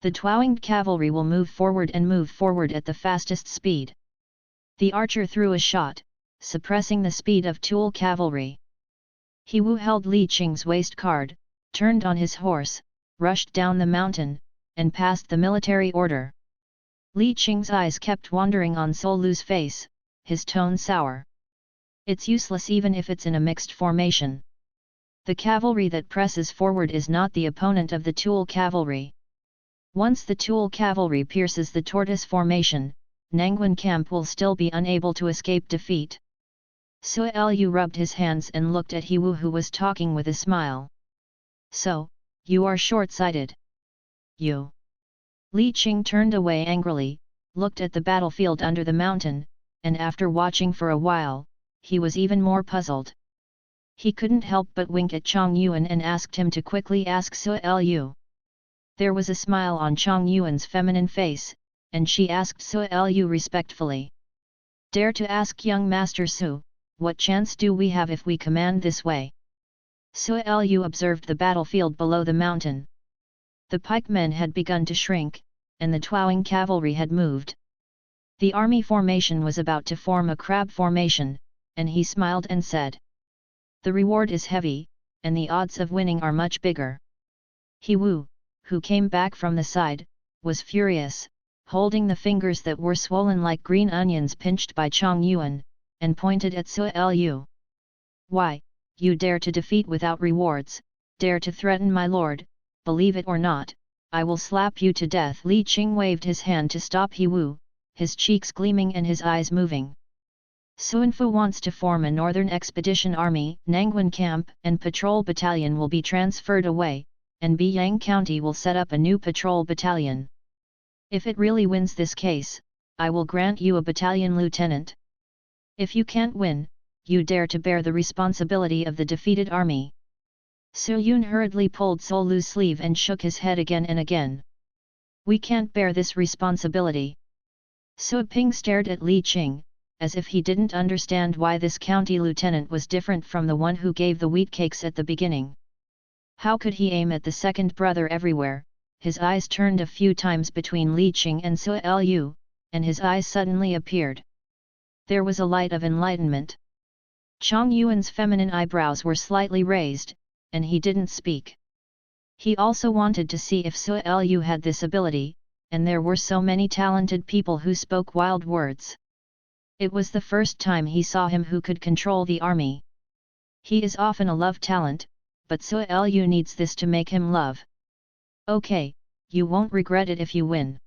The Tuoinged cavalry will move forward at the fastest speed. The archer threw a shot, suppressing the speed of Tuol cavalry. He Wu held Li Qing's waist card, turned on his horse, rushed down the mountain, and passed the military order. Li Qing's eyes kept wandering on Sol Lu's face, his tone sour. It's useless even if it's in a mixed formation. The cavalry that presses forward is not the opponent of the Tuol cavalry. Once the Tuol cavalry pierces the tortoise formation, Nangwen camp will still be unable to escape defeat. Su Lu rubbed his hands and looked at He Wu, who was talking with a smile. So, you are short-sighted. You. Li Qing turned away angrily, looked at the battlefield under the mountain, and after watching for a while, he was even more puzzled. He couldn't help but wink at Chong Yuan and asked him to quickly ask Su Lu. There was a smile on Chong Yuan's feminine face, and she asked Su Lu respectfully. Dare to ask young Master Su, what chance do we have if we command this way? Su Lu observed the battlefield below the mountain. The pikemen had begun to shrink, and the Tuoing cavalry had moved. The army formation was about to form a crab formation, and he smiled and said. The reward is heavy, and the odds of winning are much bigger. He Wu, who came back from the side, was furious, holding the fingers that were swollen like green onions pinched by Chang Yuan, and pointed at Sui Lu. Why, you dare to defeat without rewards, dare to threaten my lord, believe it or not, I will slap you to death. Li Qing waved his hand to stop He Wu, his cheeks gleaming and his eyes moving. Suanfu wants to form a Northern Expedition Army, Nangwen Camp and Patrol Battalion will be transferred away, and Biyang County will set up a new patrol battalion. If it really wins this case, I will grant you a battalion lieutenant. If you can't win, you dare to bear the responsibility of the defeated army. Su Yun hurriedly pulled Sol Lu's sleeve and shook his head again and again. We can't bear this responsibility. Su Ping stared at Li Qing, as if he didn't understand why this county lieutenant was different from the one who gave the wheat cakes at the beginning. How could he aim at the second brother everywhere? His eyes turned a few times between Li Qing and Sui Lu, and his eyes suddenly appeared. There was a light of enlightenment. Chang Yuan's feminine eyebrows were slightly raised, and he didn't speak. He also wanted to see if Sui Lu had this ability, and there were so many talented people who spoke wild words. It was the first time he saw him who could control the army. He is often a love talent, but Sui Lu needs this to make him love. Okay, you won't regret it if you win.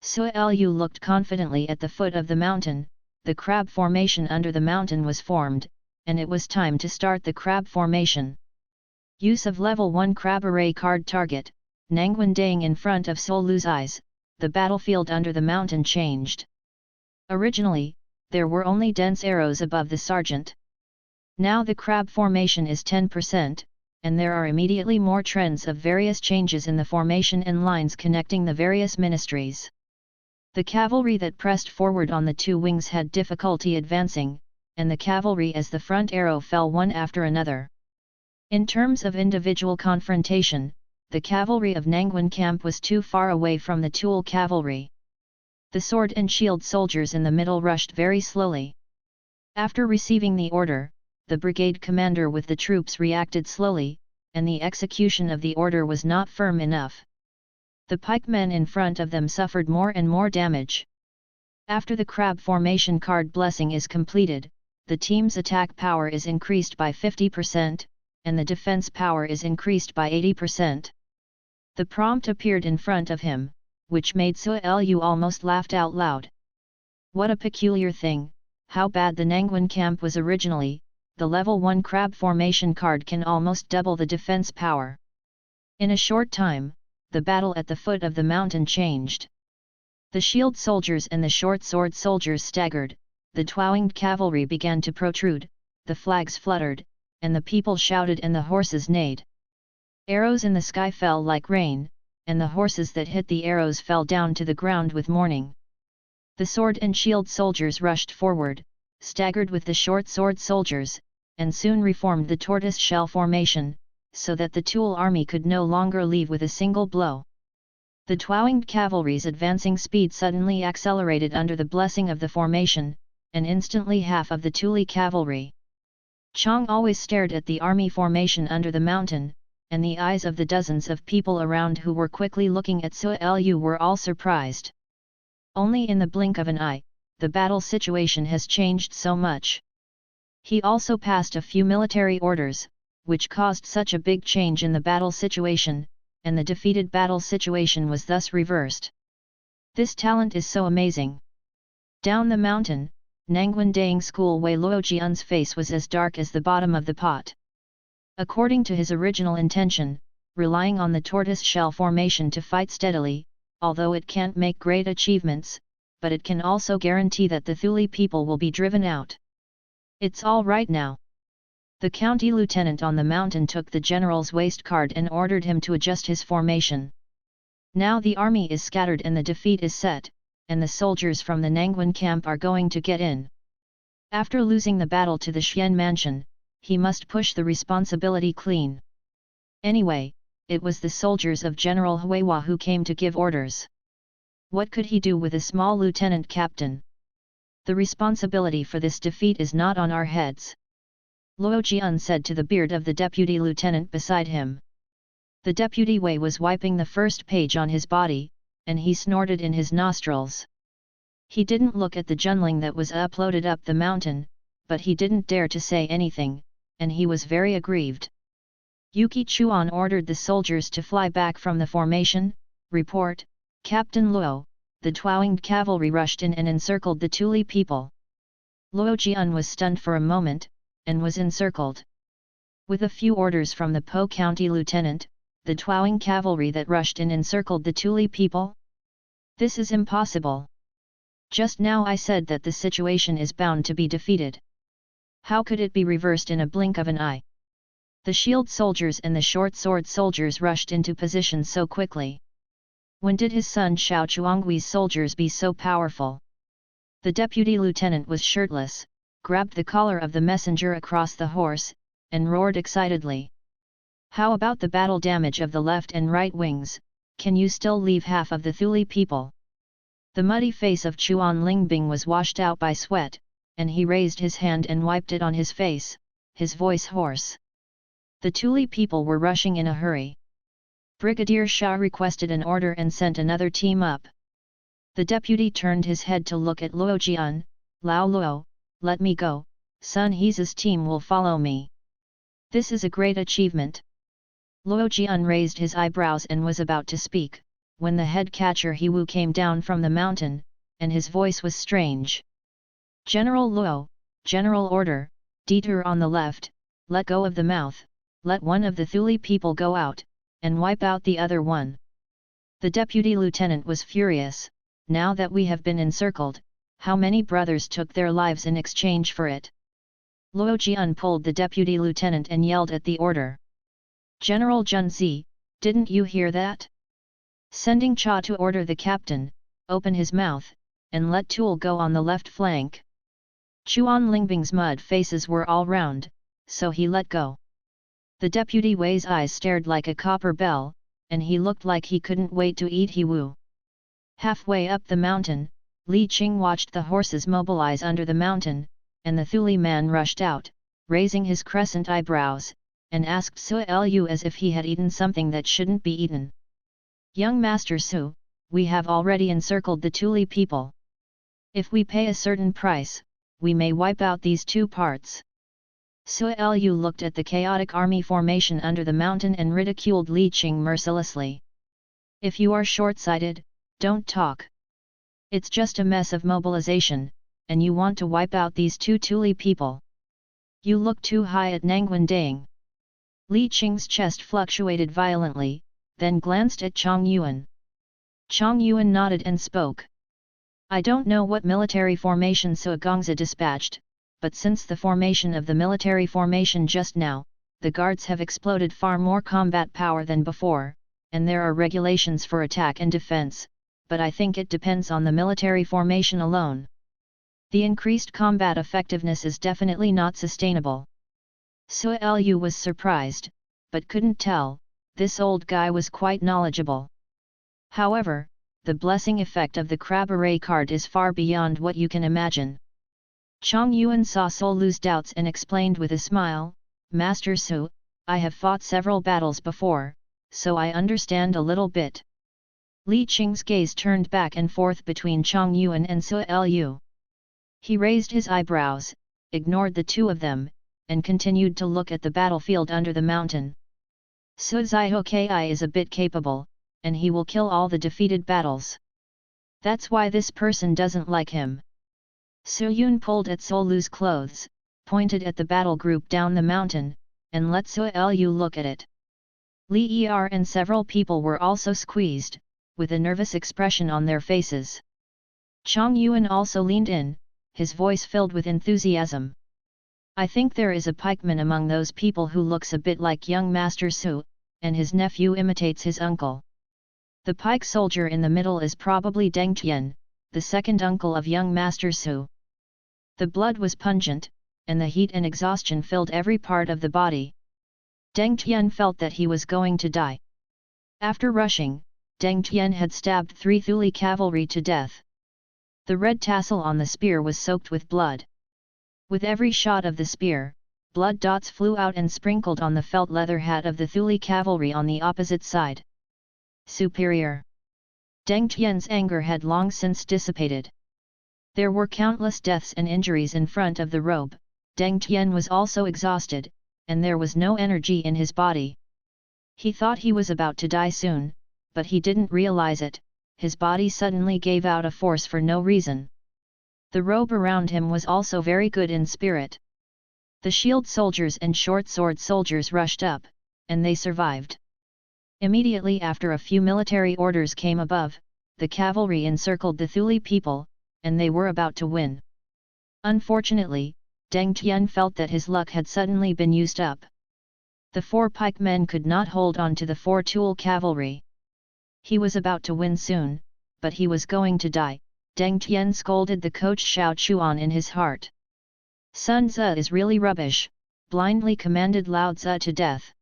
Sui Lu looked confidently at the foot of the mountain. The crab formation under the mountain was formed, and it was time to start the crab formation. Use of level 1 crab array card target, Nangwen Dang in front of Sol Lu's eyes, the battlefield under the mountain changed. Originally, there were only dense arrows above the sergeant. Now the crab formation is 10%, and there are immediately more trends of various changes in the formation and lines connecting the various ministries. The cavalry that pressed forward on the two wings had difficulty advancing, and the cavalry as the front arrow fell one after another. In terms of individual confrontation, the cavalry of Nangwen Camp was too far away from the Tool cavalry. The sword and shield soldiers in the middle rushed very slowly. After receiving the order, the brigade commander with the troops reacted slowly, and the execution of the order was not firm enough. The pikemen in front of them suffered more and more damage. After the crab formation card blessing is completed, the team's attack power is increased by 50%, and the defense power is increased by 80%. The prompt appeared in front of him, which made Sui Lu almost laughed out loud. What a peculiar thing, how bad the Nangwen camp was originally, the level 1 crab formation card can almost double the defense power. In a short time, the battle at the foot of the mountain changed. The shield soldiers and the short sword soldiers staggered, the twanged cavalry began to protrude, the flags fluttered, and the people shouted and the horses neighed. Arrows in the sky fell like rain, and the horses that hit the arrows fell down to the ground with mourning. The sword and shield soldiers rushed forward, staggered with the short sword soldiers, and soon reformed the tortoise shell formation, so that the Tool army could no longer leave with a single blow. The twanged cavalry's advancing speed suddenly accelerated under the blessing of the formation, and instantly half of the Tuli cavalry. Chang always stared at the army formation under the mountain, and the eyes of the dozens of people around who were quickly looking at Sui Lu were all surprised. Only in the blink of an eye, the battle situation has changed so much. He also passed a few military orders, which caused such a big change in the battle situation, and the defeated battle situation was thus reversed. This talent is so amazing. Down the mountain, Nangwen Dang School Wei Luojian's face was as dark as the bottom of the pot. According to his original intention, relying on the tortoise shell formation to fight steadily, although it can't make great achievements, but it can also guarantee that the Thuli people will be driven out. It's all right now. The county lieutenant on the mountain took the general's waist card and ordered him to adjust his formation. Now the army is scattered and the defeat is set, and the soldiers from the Nangwen camp are going to get in. After losing the battle to the Xian mansion, he must push the responsibility clean. Anyway, it was the soldiers of General Huihua who came to give orders. What could he do with a small lieutenant captain? The responsibility for this defeat is not on our heads. Luo Jian said to the beard of the deputy lieutenant beside him. The deputy Wei was wiping the first page on his body, and he snorted in his nostrils. He didn't look at the junling that was uploaded up the mountain, but he didn't dare to say anything, and he was very aggrieved. Yuki Chuan ordered the soldiers to fly back from the formation. Report, Captain Luo. The Tuoying cavalry rushed in and encircled the Tuli people. Luo Jian was stunned for a moment, and was encircled. With a few orders from the Po County lieutenant, the Tuoying cavalry that rushed in encircled the Tuli people? This is impossible. Just now I said that the situation is bound to be defeated. How could it be reversed in a blink of an eye? The shield soldiers and the short sword soldiers rushed into position so quickly. When did his son Xiao Chuanggui's soldiers be so powerful? The deputy lieutenant was shirtless, grabbed the collar of the messenger across the horse, and roared excitedly. How about the battle damage of the left and right wings? Can you still leave half of the Thuli people? The muddy face of Chuan Lingbing was washed out by sweat, and he raised his hand and wiped it on his face, his voice hoarse. The Tuli people were rushing in a hurry. Brigadier Shah requested an order and sent another team up. The deputy turned his head to look at Luo Jian. Lao Luo, let me go, Sun He's team will follow me. This is a great achievement. Luo Jian raised his eyebrows and was about to speak, when the head catcher Hiwu came down from the mountain, and his voice was strange. General Luo, general order, detour on the left, let go of the mouth, let one of the Thuli people go out, and wipe out the other one. The deputy lieutenant was furious. Now that we have been encircled, how many brothers took their lives in exchange for it? Luo Jian pulled the deputy lieutenant and yelled at the order. General Junzi, didn't you hear that? Sending Cha to order the captain, open his mouth, and let Tool go on the left flank. Chuan Lingbing's mud faces were all round, so he let go. The deputy Wei's eyes stared like a copper bell, and he looked like he couldn't wait to eat Hiwu. Halfway up the mountain, Li Qing watched the horses mobilize under the mountain, and the Thuli man rushed out, raising his crescent eyebrows, and asked Su Lu as if he had eaten something that shouldn't be eaten. Young Master Su, we have already encircled the Tuli people. If we pay a certain price, we may wipe out these two parts. Su Lu looked at the chaotic army formation under the mountain and ridiculed Li Qing mercilessly. If you are short-sighted, don't talk. It's just a mess of mobilization, and you want to wipe out these two Tuli people. You look too high at Nangwen Dang. Li Qing's chest fluctuated violently, then glanced at Chong Yuan. Chong Yuan nodded and spoke. I don't know what military formation Su Gongza dispatched, but since the formation of the military formation just now, the guards have exploded far more combat power than before, and there are regulations for attack and defense, but I think it depends on the military formation alone. The increased combat effectiveness is definitely not sustainable. Su Lu was surprised, but couldn't tell, this old guy was quite knowledgeable. However, the blessing effect of the crab array card is far beyond what you can imagine. Chong Yuan saw Su Lu's doubts and explained with a smile, Master Su, I have fought several battles before, so I understand a little bit. Li Qing's gaze turned back and forth between Chong Yuan and Su Lu. He raised his eyebrows, ignored the two of them, and continued to look at the battlefield under the mountain. Su Zhihoki is a bit capable, and he will kill all the defeated battles. That's why this person doesn't like him. Su Yun pulled at Su Lu's clothes, pointed at the battle group down the mountain, and let Su Lu look at it. Li Er and several people were also squeezed, with a nervous expression on their faces. Chong Yuan also leaned in, his voice filled with enthusiasm. I think there is a pikeman among those people who looks a bit like young Master Su, and his nephew imitates his uncle. The pike soldier in the middle is probably Deng Tian, the second uncle of young Master Su. The blood was pungent, and the heat and exhaustion filled every part of the body. Deng Tian felt that he was going to die. After rushing, Deng Tian had stabbed 3 Thuli cavalry to death. The red tassel on the spear was soaked with blood. With every shot of the spear, Blood dots flew out and sprinkled on the felt leather hat of the Thule cavalry on the opposite side. Superior. Deng Tian's anger had long since dissipated. There were countless deaths and injuries in front of the robe. Deng Tian was also exhausted, and there was no energy in his body. He thought he was about to die soon, but he didn't realize it. His body suddenly gave out a force for no reason. The robe around him was also very good in spirit. The shield soldiers and short sword soldiers rushed up, and they survived. Immediately after a few military orders came above, the cavalry encircled the Thule people, and they were about to win. Unfortunately, Deng Tian felt that his luck had suddenly been used up. The 4 pikemen could not hold on to the 4 Thule cavalry. He was about to win soon, but he was going to die. Deng Tian scolded the coach Xiao Chuan in his heart. Sun Tzu is really rubbish, blindly commanded Lao Tzu to death.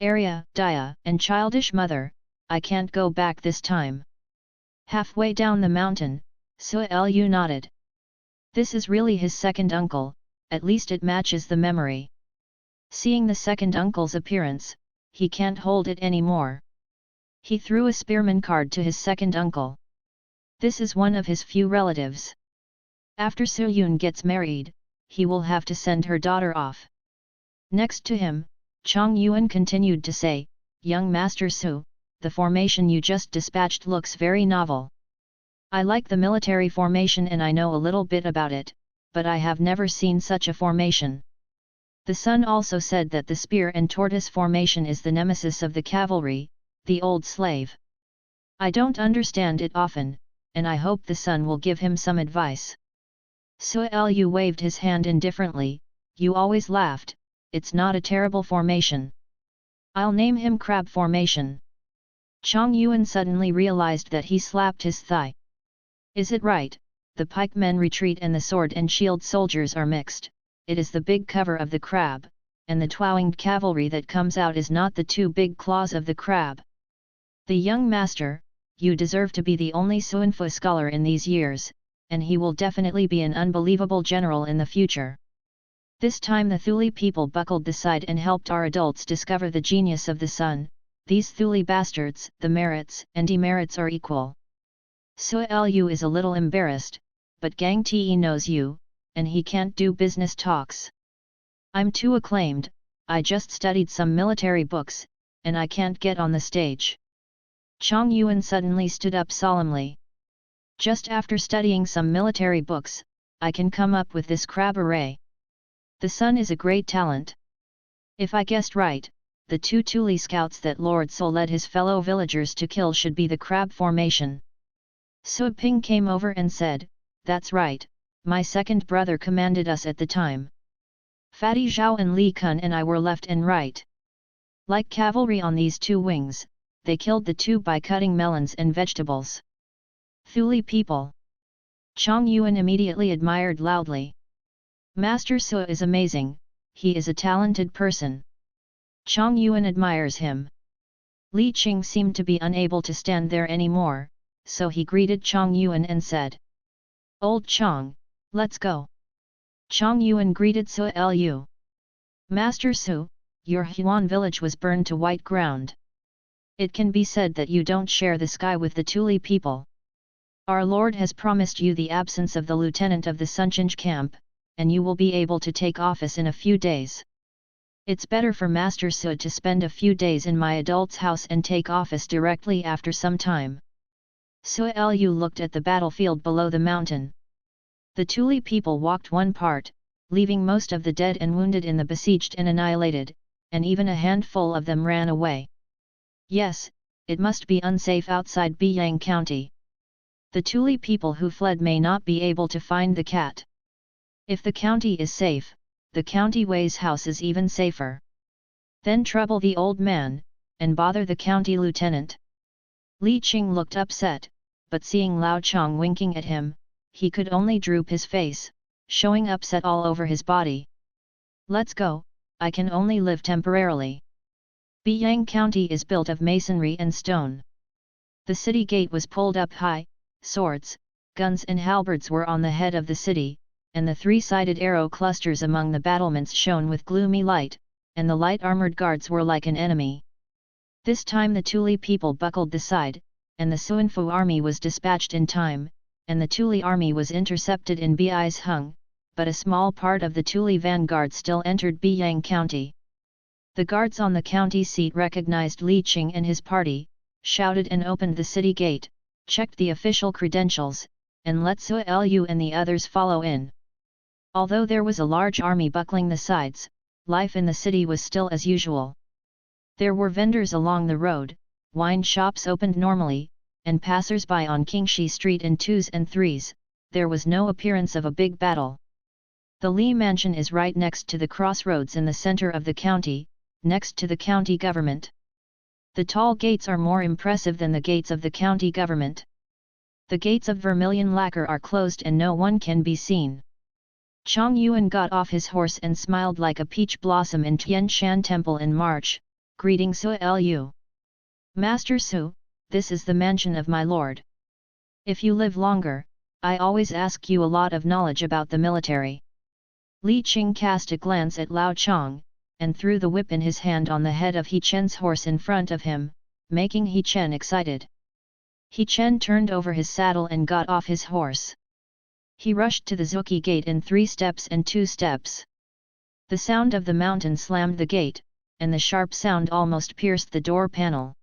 Arya, Dia, and childish mother, I can't go back this time. Halfway down the mountain, Su Lu nodded. This is really his second uncle, at least it matches the memory. Seeing the second uncle's appearance, he can't hold it anymore. He threw a spearman card to his second uncle. This is one of his few relatives. After Su Yun gets married, he will have to send her daughter off. Next to him, Chang Yuan continued to say, Young Master Su, the formation you just dispatched looks very novel. I like the military formation and I know a little bit about it, but I have never seen such a formation. The son also said that the spear and tortoise formation is the nemesis of the cavalry, the old slave. I don't understand it often, and I hope the son will give him some advice. Su Lu waved his hand indifferently, you always laughed, it's not a terrible formation. I'll name him crab formation. Chang Yuan suddenly realized that he slapped his thigh. Is it right? The pikemen retreat and the sword and shield soldiers are mixed. It is the big cover of the crab, and the twanged cavalry that comes out is not the 2 big claws of the crab. The young master, you deserve to be the only Suanfu scholar in these years, and he will definitely be an unbelievable general in the future. This time the Thule people buckled the side and helped our adults discover the genius of the son. These Thule bastards, the merits and demerits are equal. Su Lu is a little embarrassed, but Gang Te knows you, and he can't do business talks. I'm too acclaimed, I just studied some military books, and I can't get on the stage. Chang Yuan suddenly stood up solemnly. Just after studying some military books, I can come up with this crab array. The son is a great talent. If I guessed right, the 2 Thule scouts that Lord Sol led his fellow villagers to kill should be the crab formation. Su Ping came over and said, that's right, my second brother commanded us at the time. Fatty Zhao and Li Kun and I were left and right. Like cavalry on these 2 wings, they killed the 2 by cutting melons and vegetables. Thule people. Chang Yuan immediately admired loudly. Master Su is amazing, he is a talented person. Chang Yuan admires him. Li Qing seemed to be unable to stand there anymore, so he greeted Chang Yuan and said, Old Chang, let's go. Chang Yuan greeted Su Lu. Master Su, your Huan village was burned to white ground. It can be said that you don't share the sky with the Thule people. Our Lord has promised you the absence of the lieutenant of the Sunchinj camp, and you will be able to take office in a few days. It's better for Master Su to spend a few days in my adult's house and take office directly after some time. Su Lu looked at the battlefield below the mountain. The Thule people walked one part, leaving most of the dead and wounded in the besieged and annihilated, and even a handful of them ran away. Yes, it must be unsafe outside Biyang County. The Thule people who fled may not be able to find the cat. If the county is safe, the county Wei's house is even safer. Then trouble the old man, and bother the county lieutenant. Li Qing looked upset, but seeing Lao Chang winking at him, he could only droop his face, showing upset all over his body. Let's go, I can only live temporarily. Biyang County is built of masonry and stone. The city gate was pulled up high, swords, guns and halberds were on the head of the city, and the three-sided arrow clusters among the battlements shone with gloomy light, and the light-armored guards were like an enemy. This time the Tuli people buckled the side, and the Suanfu army was dispatched in time, and the Tuli army was intercepted in Bai's Hung, but a small part of the Tuli vanguard still entered Biyang County. The guards on the county seat recognized Li Qing and his party, shouted and opened the city gate, checked the official credentials, and let Su Lu and the others follow in. Although there was a large army buckling the sides, life in the city was still as usual. There were vendors along the road, wine shops opened normally, and passers-by on Qingxi Street in twos and threes. There was no appearance of a big battle. The Li Mansion is right next to the crossroads in the center of the county, next to the county government. The tall gates are more impressive than the gates of the county government. The gates of vermilion lacquer are closed and no one can be seen. Chang Yuan got off his horse and smiled like a peach blossom in Tian Shan Temple in March, greeting Su Lu. Master Su, this is the mansion of my lord. If you live longer, I always ask you a lot of knowledge about the military. Li Qing cast a glance at Lao Chang, and threw the whip in his hand on the head of He Chen's horse in front of him, making He Chen excited. He Chen turned over his saddle and got off his horse. He rushed to the Zuki gate in 3 steps and 2 steps. The sound of the mountain slammed the gate, and the sharp sound almost pierced the door panel.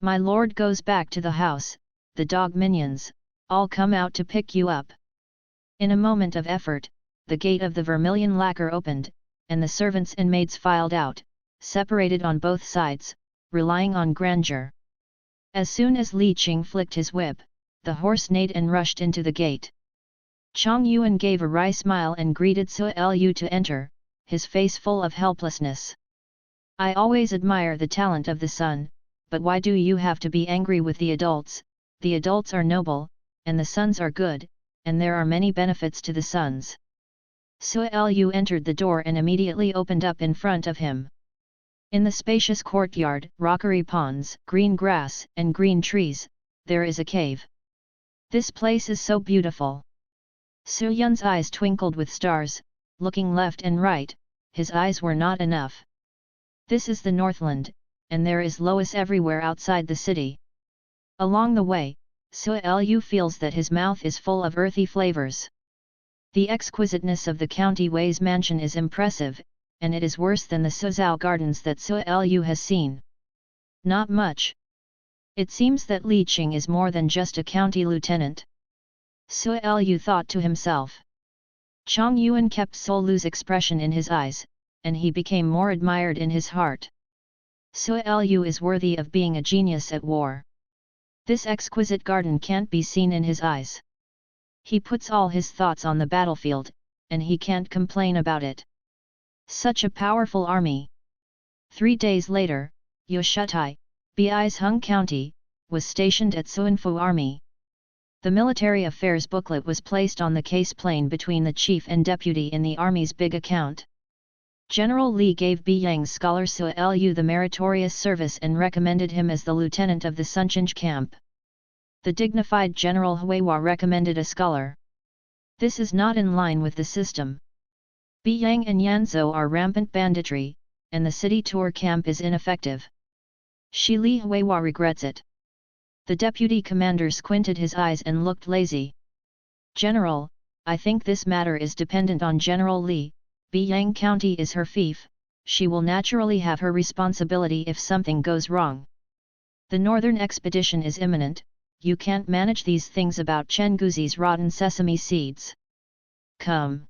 My lord goes back to the house, the dog minions, all come out to pick you up. In a moment of effort, the gate of the vermilion lacquer opened, and the servants and maids filed out, separated on both sides, relying on grandeur. As soon as Li Qing flicked his whip, the horse neighed and rushed into the gate. Chang Yuan gave a wry smile and greeted Su Lu to enter, his face full of helplessness. I always admire the talent of the son, but why do you have to be angry with the adults? The adults are noble, and the sons are good, and there are many benefits to the sons. Su Lu entered the door and immediately opened up in front of him. In the spacious courtyard, rockery ponds, green grass, and green trees, there is a cave. This place is so beautiful. Su Yun's eyes twinkled with stars, looking left and right, his eyes were not enough. This is the Northland, and there is loess everywhere outside the city. Along the way, Su Lu feels that his mouth is full of earthy flavors. The exquisiteness of the County Wei's mansion is impressive, and it is worse than the Suzhou gardens that Su Lu has seen. Not much. It seems that Li Qing is more than just a county lieutenant. Su Lu thought to himself. Chang Yuan kept Su Lu's expression in his eyes, and he became more admired in his heart. Su Lu is worthy of being a genius at war. This exquisite garden can't be seen in his eyes. He puts all his thoughts on the battlefield, and he can't complain about it. Such a powerful army. 3 days later, Yoshutai, Bai's Hung County, was stationed at Suanfu Army. The military affairs booklet was placed on the case plane between the chief and deputy in the army's big account. General Li gave Biyang's scholar Su Lu the meritorious service and recommended him as the lieutenant of the Sunchinj camp. The dignified General Huiwa recommended a scholar. This is not in line with the system. Biyang and Yanzhou are rampant banditry, and the city tour camp is ineffective. Shi Li Huiwa regrets it. The deputy commander squinted his eyes and looked lazy. General, I think this matter is dependent on General Li. Biyang County is her fief, she will naturally have her responsibility if something goes wrong. The northern expedition is imminent, you can't manage these things about Chen Guzi's rotten sesame seeds. Come.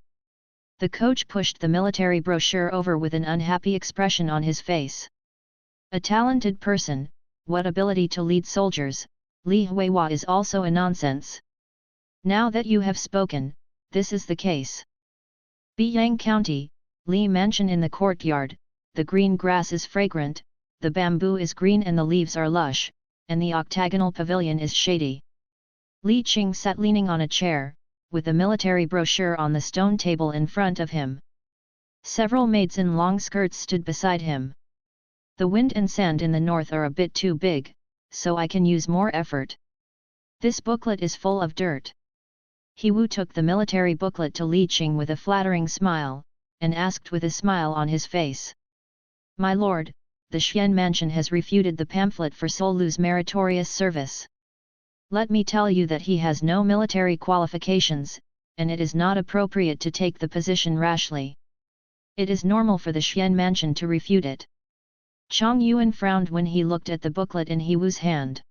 The coach pushed the military brochure over with an unhappy expression on his face. A talented person, what ability to lead soldiers, Li Huiwa is also a nonsense. Now that you have spoken, this is the case. Biyang County, Li Mansion in the courtyard, the green grass is fragrant, the bamboo is green and the leaves are lush, and the octagonal pavilion is shady. Li Qing sat leaning on a chair, with the military brochure on the stone table in front of him. Several maids in long skirts stood beside him. The wind and sand in the north are a bit too big, so I can use more effort. This booklet is full of dirt. Wu took the military booklet to Li Qing with a flattering smile, and asked with a smile on his face. My lord, the Xian mansion has refuted the pamphlet for Sol Lu's meritorious service. Let me tell you that he has no military qualifications, and it is not appropriate to take the position rashly. It is normal for the Xian mansion to refute it. Chang Yuan frowned when he looked at the booklet in He Wu's hand.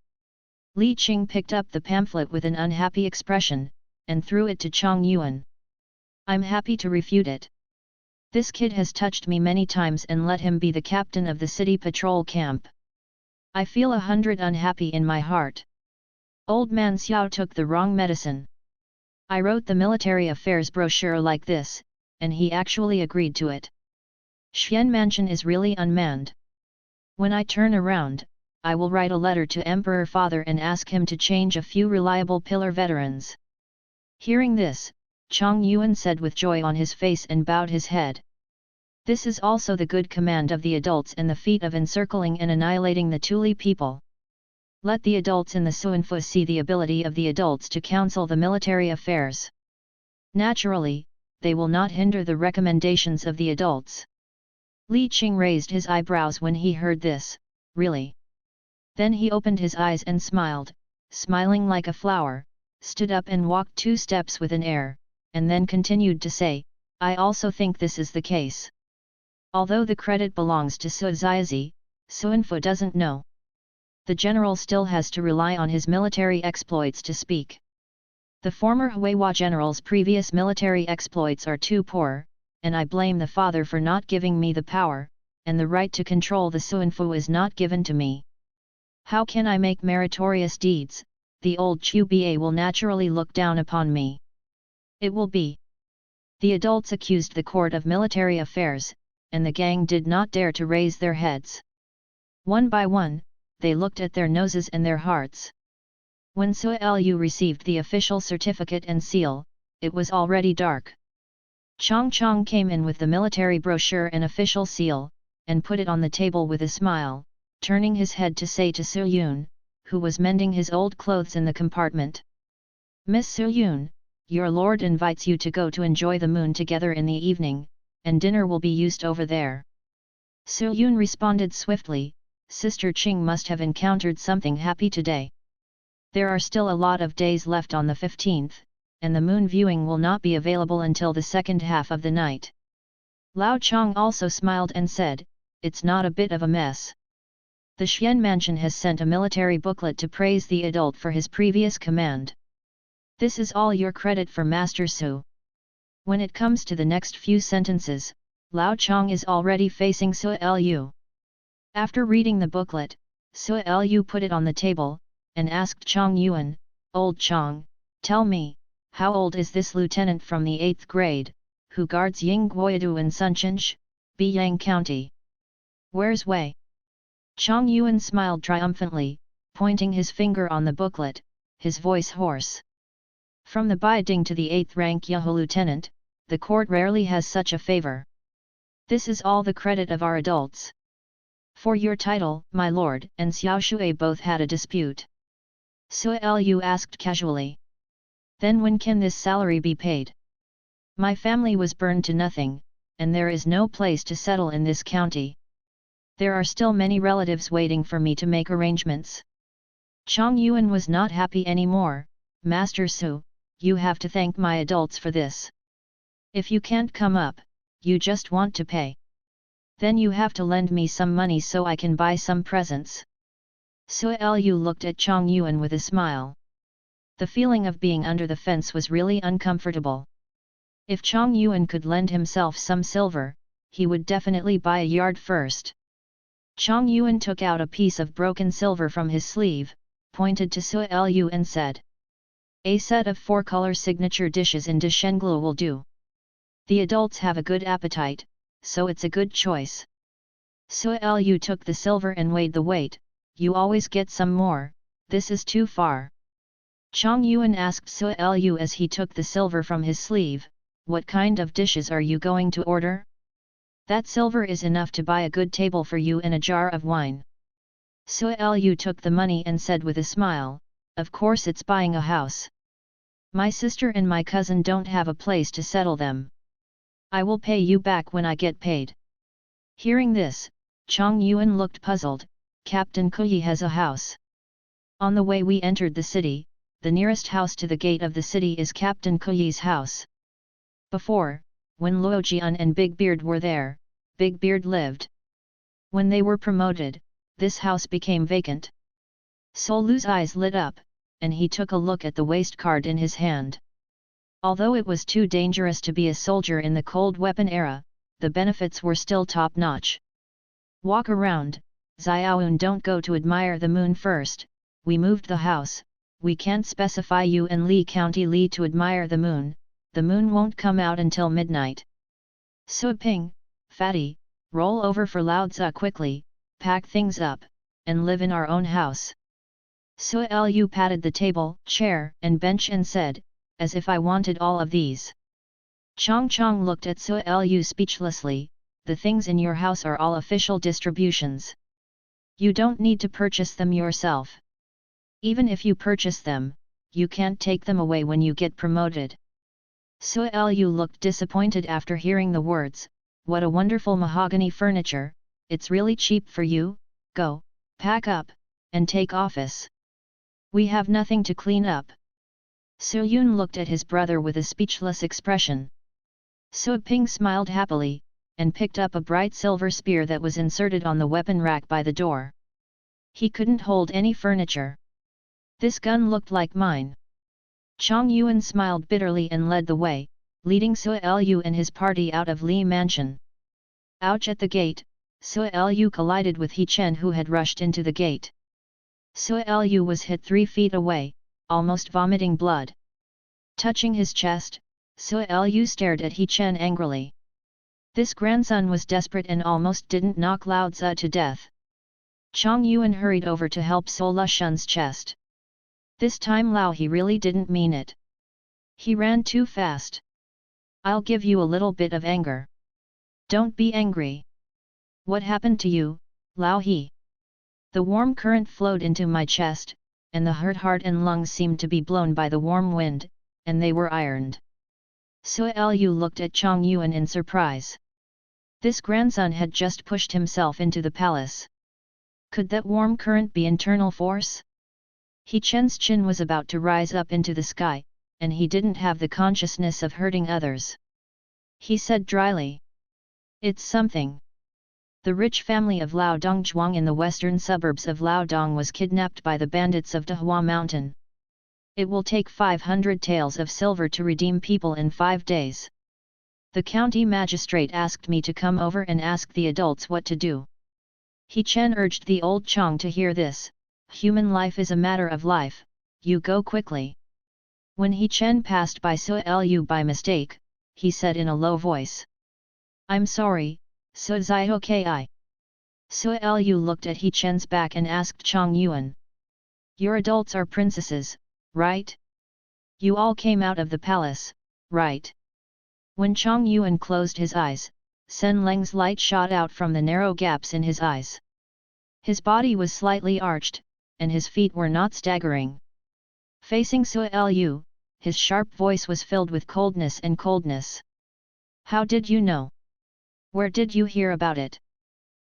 Li Qing picked up the pamphlet with an unhappy expression, and threw it to Chang Yuan. I'm happy to refute it. This kid has touched me many times and let him be the captain of the city patrol camp. I feel 100 unhappy in my heart. Old man Xiao took the wrong medicine. I wrote the military affairs brochure like this, and he actually agreed to it. Xian Mansion is really unmanned. When I turn around, I will write a letter to Emperor Father and ask him to change a few reliable pillar veterans. Hearing this, Chang Yuan said with joy on his face and bowed his head. This is also the good command of the adults and the feat of encircling and annihilating the Tuli people. Let the adults in the Suanfu see the ability of the adults to counsel the military affairs. Naturally, they will not hinder the recommendations of the adults. Li Qing raised his eyebrows when he heard this, really. Then he opened his eyes and smiled, smiling like a flower, stood up and walked 2 steps with an air, and then continued to say, I also think this is the case. Although the credit belongs to Su Ziazi, Suanfu doesn't know. The general still has to rely on his military exploits to speak. The former Huihua general's previous military exploits are too poor, and I blame the father for not giving me the power, and the right to control the Suanfu is not given to me. How can I make meritorious deeds? The old Chu Ba will naturally look down upon me. It will be. The adults accused the court of military affairs, and the gang did not dare to raise their heads. One by one, they looked at their noses and their hearts. When Su Lu received the official certificate and seal, it was already dark. Chang Chang came in with the military brochure and official seal, and put it on the table with a smile, turning his head to say to Su Yun, who was mending his old clothes in the compartment. Miss Su Yun, your lord invites you to go to enjoy the moon together in the evening, and dinner will be used over there. Su Yun responded swiftly, Sister Qing must have encountered something happy today. There are still a lot of days left on the 15th, and the moon viewing will not be available until the second half of the night. Lao Chang also smiled and said, it's not a bit of a mess. The Xian Mansion has sent a military booklet to praise the adult for his previous command. This is all your credit for Master Su. When it comes to the next few sentences, Lao Chang is already facing Su Lu. After reading the booklet, Su Lu put it on the table, and asked Chang Yuan, Old Chang, tell me, how old is this lieutenant from the 8th grade, who guards Ying Guoyadu in Sunchinch, Biyang County? Where's Wei? Chang Yuan smiled triumphantly, pointing his finger on the booklet, his voice hoarse. From the Baiding to the 8th rank Yahoo lieutenant, the court rarely has such a favor. This is all the credit of our adults. For your title, my lord, and Xiao Shui both had a dispute. Su Lu asked casually. Then when can this salary be paid? My family was burned to nothing, and there is no place to settle in this county. There are still many relatives waiting for me to make arrangements. Chang Yuan was not happy anymore. Master Su, you have to thank my adults for this. If you can't come up, you just want to pay. Then you have to lend me some money so I can buy some presents. Su Lu looked at Chang Yuan with a smile. The feeling of being under the fence was really uncomfortable. If Chang Yuan could lend himself some silver, he would definitely buy a yard first. Chang Yuan took out a piece of broken silver from his sleeve, pointed to Su Lu and said, a set of 4-color signature dishes in Deshenglu will do. The adults have a good appetite, so it's a good choice. Su Lu took the silver and weighed the weight. You always get some more, this is too far. Chang Yuan asked Su Lu as he took the silver from his sleeve, what kind of dishes are you going to order? That silver is enough to buy a good table for you and a jar of wine. Su Lu took the money and said with a smile, of course it's buying a house. My sister and my cousin don't have a place to settle them. I will pay you back when I get paid. Hearing this, Chong Yuan looked puzzled. Captain Kuyi has a house. On the way we entered the city, the nearest house to the gate of the city is Captain Kuyi's house. Before, when Luo Jian and Big Beard were there, Big Beard lived. When they were promoted, this house became vacant. Sol Lu's eyes lit up, and he took a look at the waist card in his hand. Although it was too dangerous to be a soldier in the cold weapon era, the benefits were still top-notch. Walk around, Xiaoun, don't go to admire the moon first. We moved the house, we can't specify you and Li County Li to admire the moon won't come out until midnight. Sui Ping, Fatty, roll over for Lao Tzu quickly, pack things up, and live in our own house. Sui Lu patted the table, chair, and bench and said, as if I wanted all of these. Chong Chong looked at Sui Lu speechlessly. The things in your house are all official distributions. You don't need to purchase them yourself. Even if you purchase them, you can't take them away when you get promoted. Sui Lu looked disappointed after hearing the words. What a wonderful mahogany furniture, it's really cheap for you. Go, pack up, and take office. We have nothing to clean up. Su Yun looked at his brother with a speechless expression. Sui Ping smiled happily, and picked up a bright silver spear that was inserted on the weapon rack by the door. He couldn't hold any furniture. This gun looked like mine. Chong Yuan smiled bitterly and led the way, leading Sui Lu and his party out of Li Mansion. Ouch! At the gate, Sui Lu collided with He Chen, who had rushed into the gate. Sui Lu was hit 3 feet away, almost vomiting blood. Touching his chest, Sui Lu stared at He Chen angrily. This grandson was desperate and almost didn't knock Lao Tzu to death. Chong Yuan hurried over to help Sol Shun's chest. This time Lao he really didn't mean it. He ran too fast. I'll give you a little bit of anger. Don't be angry. What happened to you, Lao he? The warm current flowed into my chest, and the hurt heart and lungs seemed to be blown by the warm wind, and they were ironed. Sui Lu looked at Chong Yuan in surprise. This grandson had just pushed himself into the palace. Could that warm current be internal force? He Chen's chin was about to rise up into the sky, and he didn't have the consciousness of hurting others. He said dryly. It's something. The rich family of Lao Dongzhuang in the western suburbs of Laodong was kidnapped by the bandits of Dahua Mountain. It will take 500 taels of silver to redeem people in 5 days. The county magistrate asked me to come over and ask the adults what to do. He Chen urged the old Chong to hear this. Human life is a matter of life, you go quickly. When He Chen passed by Sui Lu by mistake, he said in a low voice. I'm sorry, Sui Zio Ki. Sui Lu looked at He Chen's back and asked Chong Yuan. Your adults are princesses, right? You all came out of the palace, right? When Chong Yuan closed his eyes, Sen Leng's light shot out from the narrow gaps in his eyes. His body was slightly arched, and his feet were not staggering. Facing Sui Lu, his sharp voice was filled with coldness. How did you know? Where did you hear about it?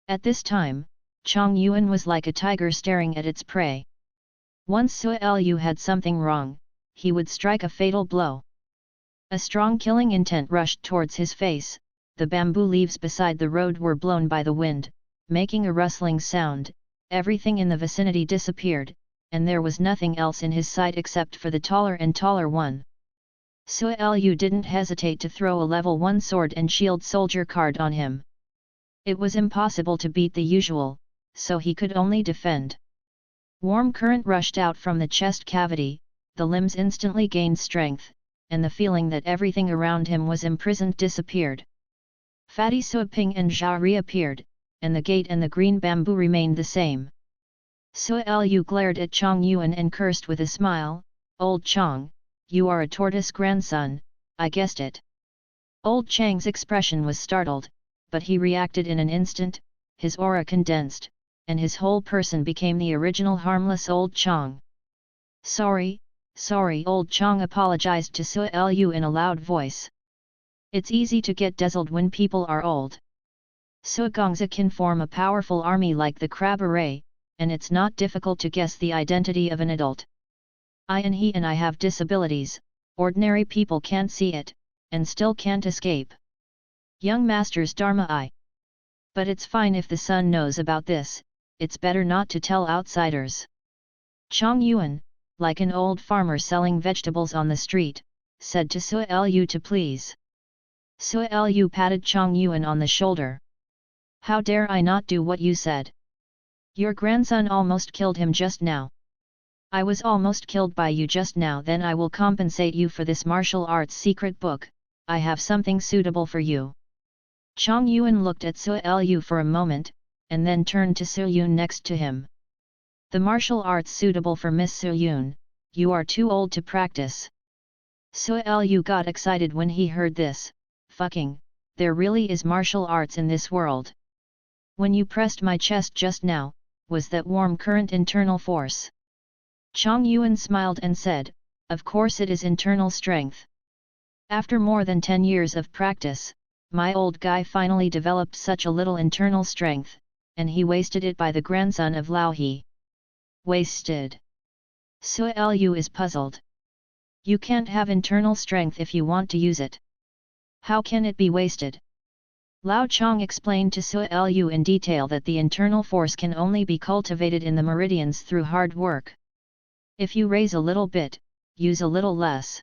At this time, Chong Yuan was like a tiger staring at its prey. Once Sui Lu had something wrong, he would strike a fatal blow. A strong killing intent rushed towards his face. The bamboo leaves beside the road were blown by the wind, making a rustling sound. Everything in the vicinity disappeared, and there was nothing else in his sight except for the taller and taller one. Sui Lu didn't hesitate to throw a level 1 sword and shield soldier card on him. It was impossible to beat the usual, so he could only defend. Warm current rushed out from the chest cavity, the limbs instantly gained strength, and the feeling that everything around him was imprisoned disappeared. Fatty Sui Ping and Zhao reappeared, and the gate and the green bamboo remained the same. Sui Lu glared at Chong Yuan and cursed with a smile. Old Chong, you are a tortoise grandson, I guessed it. Old Chang's expression was startled, but he reacted in an instant. His aura condensed, and his whole person became the original harmless old Chong. Sorry, Sorry, old Chang apologized to Su Lu in a loud voice. It's easy to get dazzled when people are old. Su Gongzi can form a powerful army like the crab array, and it's not difficult to guess the identity of an adult. He and I have disabilities, ordinary people can't see it, and still can't escape. Young Master's Dharma. But it's fine if the son knows about this, it's better not to tell outsiders. Chang Yuan, like an old farmer selling vegetables on the street, said to Su Lu to please. Su Lu patted Chang Yuan on the shoulder. How dare I not do what you said? Your grandson almost killed him just now. I was almost killed by you just now. Then I will compensate you for this martial arts secret book. I have something suitable for you. Chang Yuan looked at Su Lu for a moment, and then turned to Su Yun next to him. The martial arts suitable for Miss Su Yun, you are too old to practice. Su Lu got excited when he heard this. Fucking, there really is martial arts in this world. When you pressed my chest just now, was that warm current internal force? Chang Yuan smiled and said, of course it is internal strength. After more than 10 years of practice, my old guy finally developed such a little internal strength, and he wasted it by the grandson of Lao He. Wasted? Su Lu is puzzled. You can't have internal strength if you want to use it. How can it be wasted? Lao Chang explained to Su Lu in detail that the internal force can only be cultivated in the meridians through hard work. If you raise a little bit, use a little less.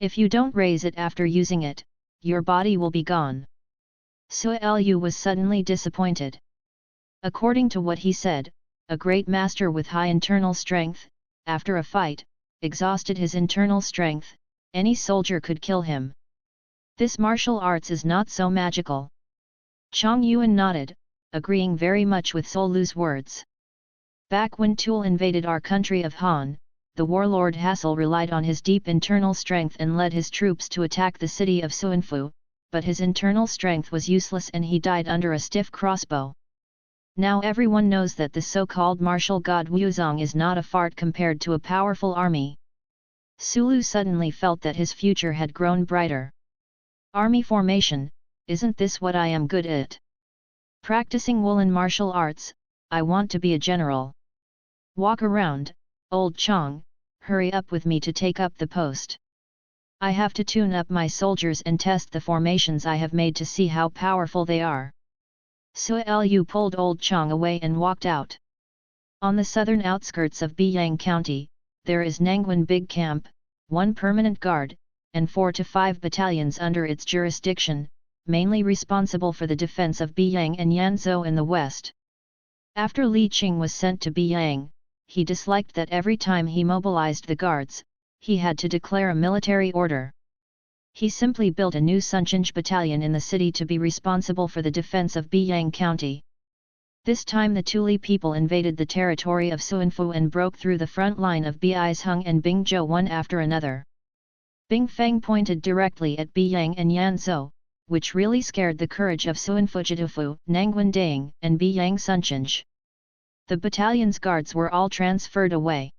If you don't raise it after using it, your body will be gone. Su Lu was suddenly disappointed. According to what he said, a great master with high internal strength, after a fight, exhausted his internal strength, any soldier could kill him. This martial arts is not so magical. Chang Yuan nodded, agreeing very much with Su Lu's words. Back when Tuol invaded our country of Han, the warlord Hassel relied on his deep internal strength and led his troops to attack the city of Suanfu, but his internal strength was useless and he died under a stiff crossbow. Now everyone knows that the so-called martial god Wuzong is not a fart compared to a powerful army. Su Lu suddenly felt that his future had grown brighter. Army formation, isn't this what I am good at? Practicing woolen martial arts, I want to be a general. Walk around, old Chang, hurry up with me to take up the post. I have to tune up my soldiers and test the formations I have made to see how powerful they are. Su Lu pulled old Chang away and walked out. On the southern outskirts of Biyang County, there is Nangwan Big Camp, 1 permanent guard, and 4 to 5 battalions under its jurisdiction, mainly responsible for the defense of Biyang and Yanzhou in the west. After Li Qing was sent to Biyang, he disliked that every time he mobilized the guards, he had to declare a military order. He simply built a new Sunchinj battalion in the city to be responsible for the defense of Biyang County. This time the Tuli people invaded the territory of Suanfu and broke through the front line of Beizheng and Bingzhou one after another. Bing Feng pointed directly at Biyang and Yanzhou, which really scared the courage of Suanfujitufu, Nangwan Daing, and Biyang Sunchinj. The battalion's guards were all transferred away.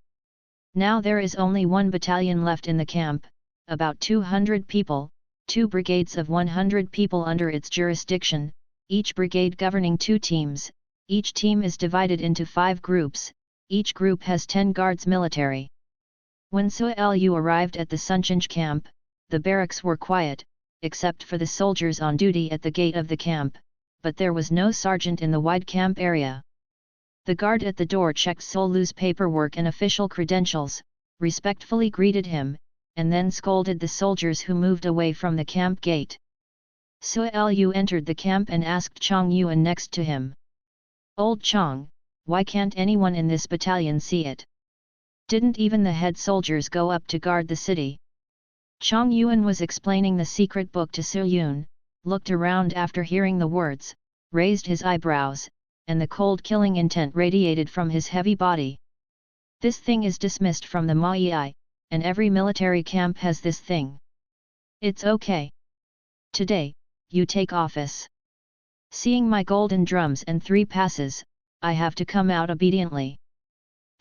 Now there is only 1 battalion left in the camp, about 200 people, 2 brigades of 100 people under its jurisdiction, each brigade governing 2 teams, each team is divided into 5 groups, each group has 10 guards military. When Su Lu arrived at the Sunchinj camp, the barracks were quiet, except for the soldiers on duty at the gate of the camp, but there was no sergeant in the wide camp area. The guard at the door checked Su Lu's paperwork and official credentials, respectfully greeted him, and then scolded the soldiers who moved away from the camp gate. Su Lu entered the camp and asked Chang Yuan next to him. Old Chang, why can't anyone in this battalion see it? Didn't even the head soldiers go up to guard the city? Chang Yuan was explaining the secret book to Su Yun, looked around after hearing the words, raised his eyebrows, and the cold killing intent radiated from his heavy body. This thing is dismissed from the Ma'i, and every military camp has this thing. It's okay. Today, you take office. Seeing my golden drums and 3 passes, I have to come out obediently.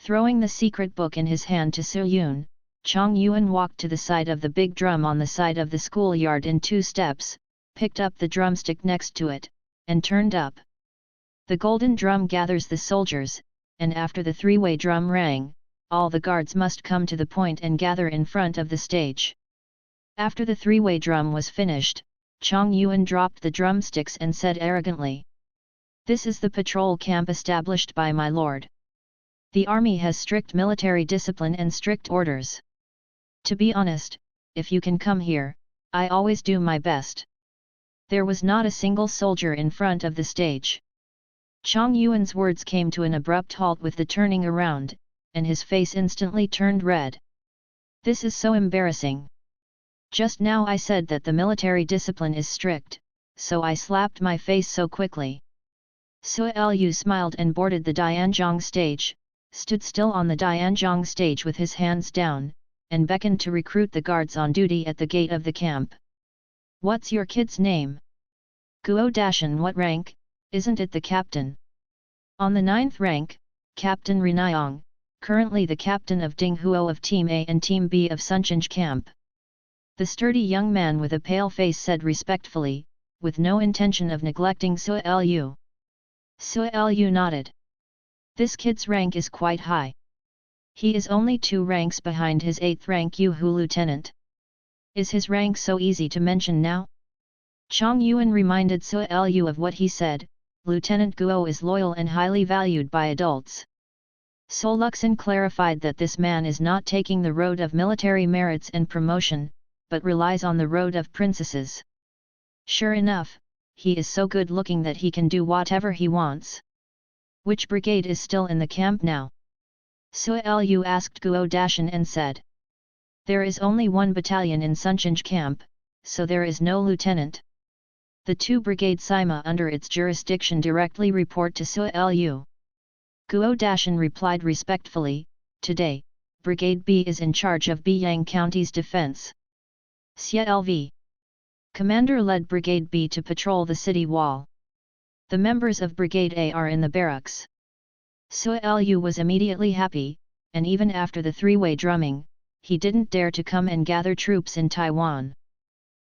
Throwing the secret book in his hand to Su Yun, Chang Yuan walked to the side of the big drum on the side of the schoolyard in 2 steps, picked up the drumstick next to it, and turned up. The golden drum gathers the soldiers, and after the 3-way drum rang, all the guards must come to the point and gather in front of the stage. After the 3-way drum was finished, Chang Yuan dropped the drumsticks and said arrogantly, "This is the patrol camp established by my lord. The army has strict military discipline and strict orders. To be honest, if you can come here, I always do my best." There was not a single soldier in front of the stage. Chang Yuan's words came to an abrupt halt with the turning around, and his face instantly turned red. "This is so embarrassing. Just now I said that the military discipline is strict, so I slapped my face so quickly." Sui Lu smiled and boarded the Dianzhong stage, stood still on the Dianzhong stage with his hands down, and beckoned to recruit the guards on duty at the gate of the camp. "What's your kid's name?" "Guo Dashan." "What rank? Isn't it the captain?" "On the 9th rank, Captain Renayong, currently the captain of Ding Huo of Team A and Team B of Sunchanj camp." The sturdy young man with a pale face said respectfully, with no intention of neglecting Sui Lu. Sui Lu nodded. "This kid's rank is quite high. He is only 2 ranks behind his 8th rank Yu-Hu lieutenant. Is his rank so easy to mention now?" Chang Yuan reminded Sui Lu of what he said, "Lieutenant Guo is loyal and highly valued by adults." So Luxin clarified that this man is not taking the road of military merits and promotion, but relies on the road of princesses. Sure enough, he is so good looking that he can do whatever he wants. "Which brigade is still in the camp now?" Sui Lu asked Guo Dashan and said, "There is only 1 battalion in Sunchanj camp, so there is no lieutenant. The 2 brigade Sima under its jurisdiction directly report to Sui Lu." Guo Dashan replied respectfully, "Today, Brigade B is in charge of Biyang County's defense." Xie Lv. Commander led Brigade B to patrol the city wall. The members of Brigade A are in the barracks. Sui Lu was immediately happy, and even after the 3-way drumming, he didn't dare to come and gather troops in Taiwan.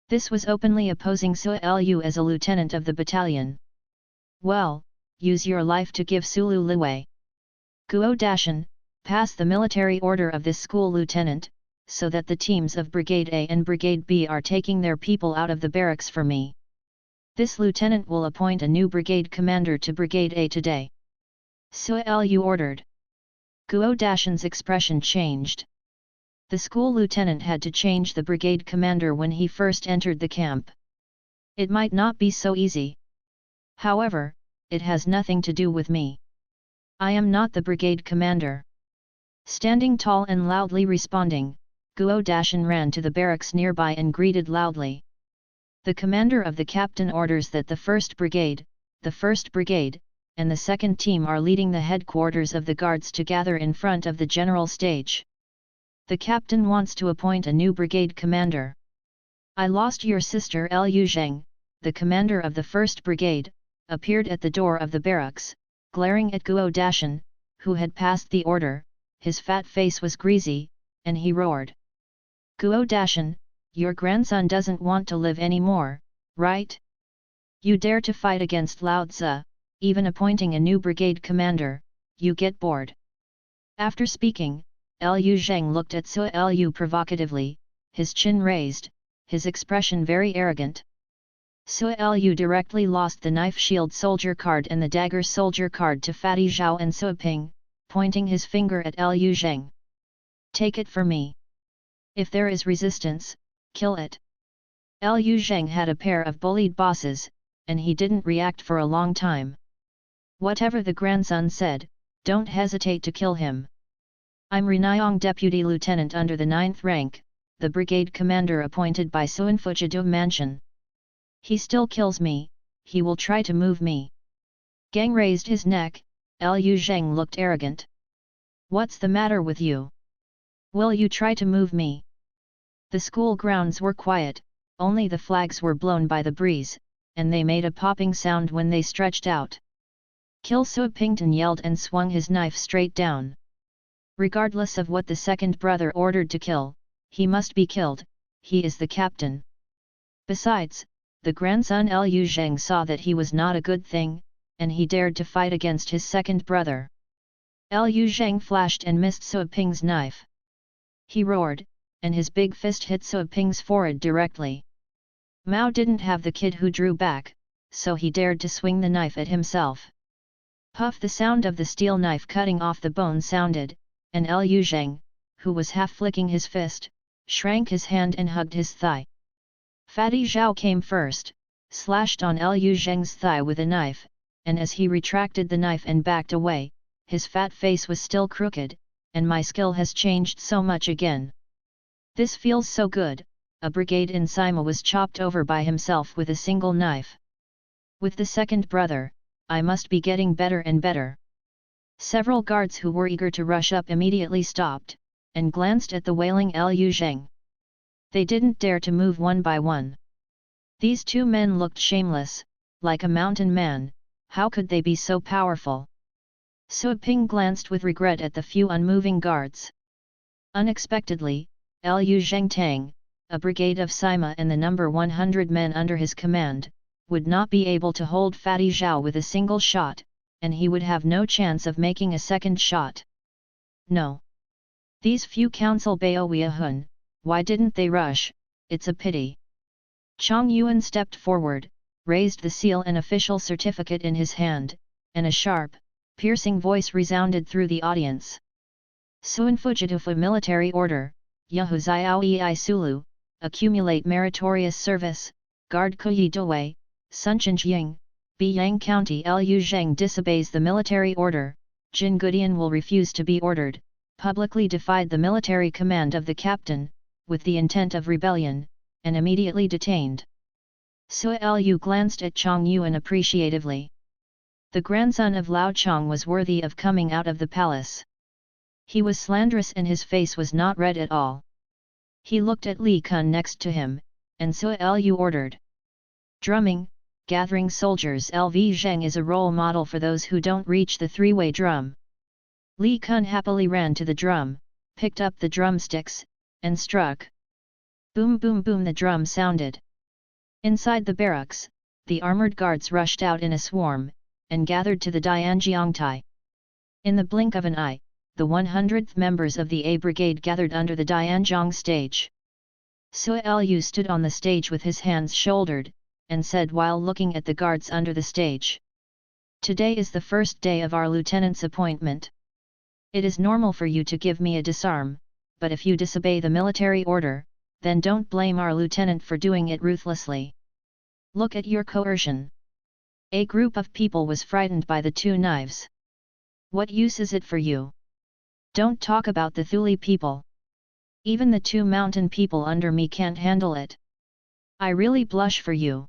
This was openly opposing Sui Lu as a lieutenant of the battalion. "Well, use your life to give Sulu Liwei. Guo Dashan, pass the military order of this school lieutenant, so that the teams of Brigade A and Brigade B are taking their people out of the barracks for me. This lieutenant will appoint a new brigade commander to Brigade A today." Sui Lu ordered. Guo Dashan's expression changed. The school lieutenant had to change the brigade commander when he first entered the camp. It might not be so easy. However, it has nothing to do with me. I am not the brigade commander. Standing tall and loudly responding, Guo Dashan ran to the barracks nearby and greeted loudly. "The commander of the captain orders that the 1st Brigade, the 1st Brigade, and the 2nd team are leading the headquarters of the guards to gather in front of the general stage. The captain wants to appoint a new brigade commander. I lost your sister Lu Zheng," the commander of the 1st Brigade, appeared at the door of the barracks, glaring at Guo Dashan, who had passed the order. His fat face was greasy, and he roared. "Guo Dashan, your grandson doesn't want to live anymore, right? You dare to fight against Lao Tzu, even appointing a new brigade commander, you get bored." After speaking, Lu Zheng looked at Sui Lu provocatively, his chin raised, his expression very arrogant. Sui Lu directly lost the knife shield soldier card and the dagger soldier card to Fatty Zhao and Sui Ping, pointing his finger at Lu Zheng. "Take it for me. If there is resistance, kill it." Lu Zheng had a pair of bullied bosses, and he didn't react for a long time. "Whatever the grandson said, don't hesitate to kill him. I'm Renayong Deputy Lieutenant under the 9th rank, the brigade commander appointed by Suanfujadu Mansion. He still kills me, he will try to move me." Gang raised his neck. Lu Zheng looked arrogant. "What's the matter with you? Will you try to move me?" The school grounds were quiet, only the flags were blown by the breeze, and they made a popping sound when they stretched out. "Kill!" Sui Pington yelled and swung his knife straight down. Regardless of what the second brother ordered to kill, he must be killed, he is the captain. Besides, the grandson Liu Zheng saw that he was not a good thing, and he dared to fight against his second brother. Liu Zheng flashed and missed Sui Ping's knife. He roared, and his big fist hit Sui Ping's forehead directly. Mao didn't have the kid who drew back, so he dared to swing the knife at himself. Puff! The sound of the steel knife cutting off the bone sounded, and Liu Zheng, who was half flicking his fist, shrank his hand and hugged his thigh. Fatty Zhao came first, slashed on Liu Zheng's thigh with a knife, and as he retracted the knife and backed away, his fat face was still crooked, and my skill has changed so much again. This feels so good. A brigade in Sima was chopped over by himself with a single knife. With the second brother, I must be getting better and better. Several guards who were eager to rush up immediately stopped, and glanced at the wailing Liu Zheng. They didn't dare to move one by one. These two men looked shameless, like a mountain man. How could they be so powerful? Sui Ping glanced with regret at the few unmoving guards. Unexpectedly, Liu Zheng Tang, a brigade of Sima and the number 100 men under his command, would not be able to hold Fatty Zhao with a single shot, and he would have no chance of making a second shot. No. These few council Baoya Hun, why didn't they rush? It's a pity. Chang Yuan stepped forward, raised the seal and official certificate in his hand, and a sharp, piercing voice resounded through the audience. Suan Fujitufa military order, Yahu Xiao Ei Sulu, accumulate meritorious service, guard Kuyi Dawei, Sunchen Jing, Biyang County. Liu Zheng disobeys the military order, Jin Gudian will refuse to be ordered, publicly defied the military command of the captain, with the intent of rebellion, and immediately detained. Sui Liu glanced at Chang Yuan appreciatively. The grandson of Lao Chang was worthy of coming out of the palace. He was slanderous and his face was not red at all. He looked at Li Kun next to him, and Sui Liu ordered. Drumming, gathering soldiers. LV Zheng is a role model for those who don't reach the three-way drum. Li Kun happily ran to the drum, picked up the drumsticks, and struck. Boom boom boom, the drum sounded. Inside the barracks, the armored guards rushed out in a swarm, and gathered to the Dianjiangtai. In the blink of an eye, the 100th members of the A Brigade gathered under the Dianjiang stage. Sui Liu stood on the stage with his hands shouldered, and said while looking at the guards under the stage. Today is the first day of our lieutenant's appointment. It is normal for you to give me a disarm, but if you disobey the military order, then don't blame our lieutenant for doing it ruthlessly. Look at your coercion. A group of people was frightened by the two knives. What use is it for you? Don't talk about the Thuli people. Even the two mountain people under me can't handle it. I really blush for you.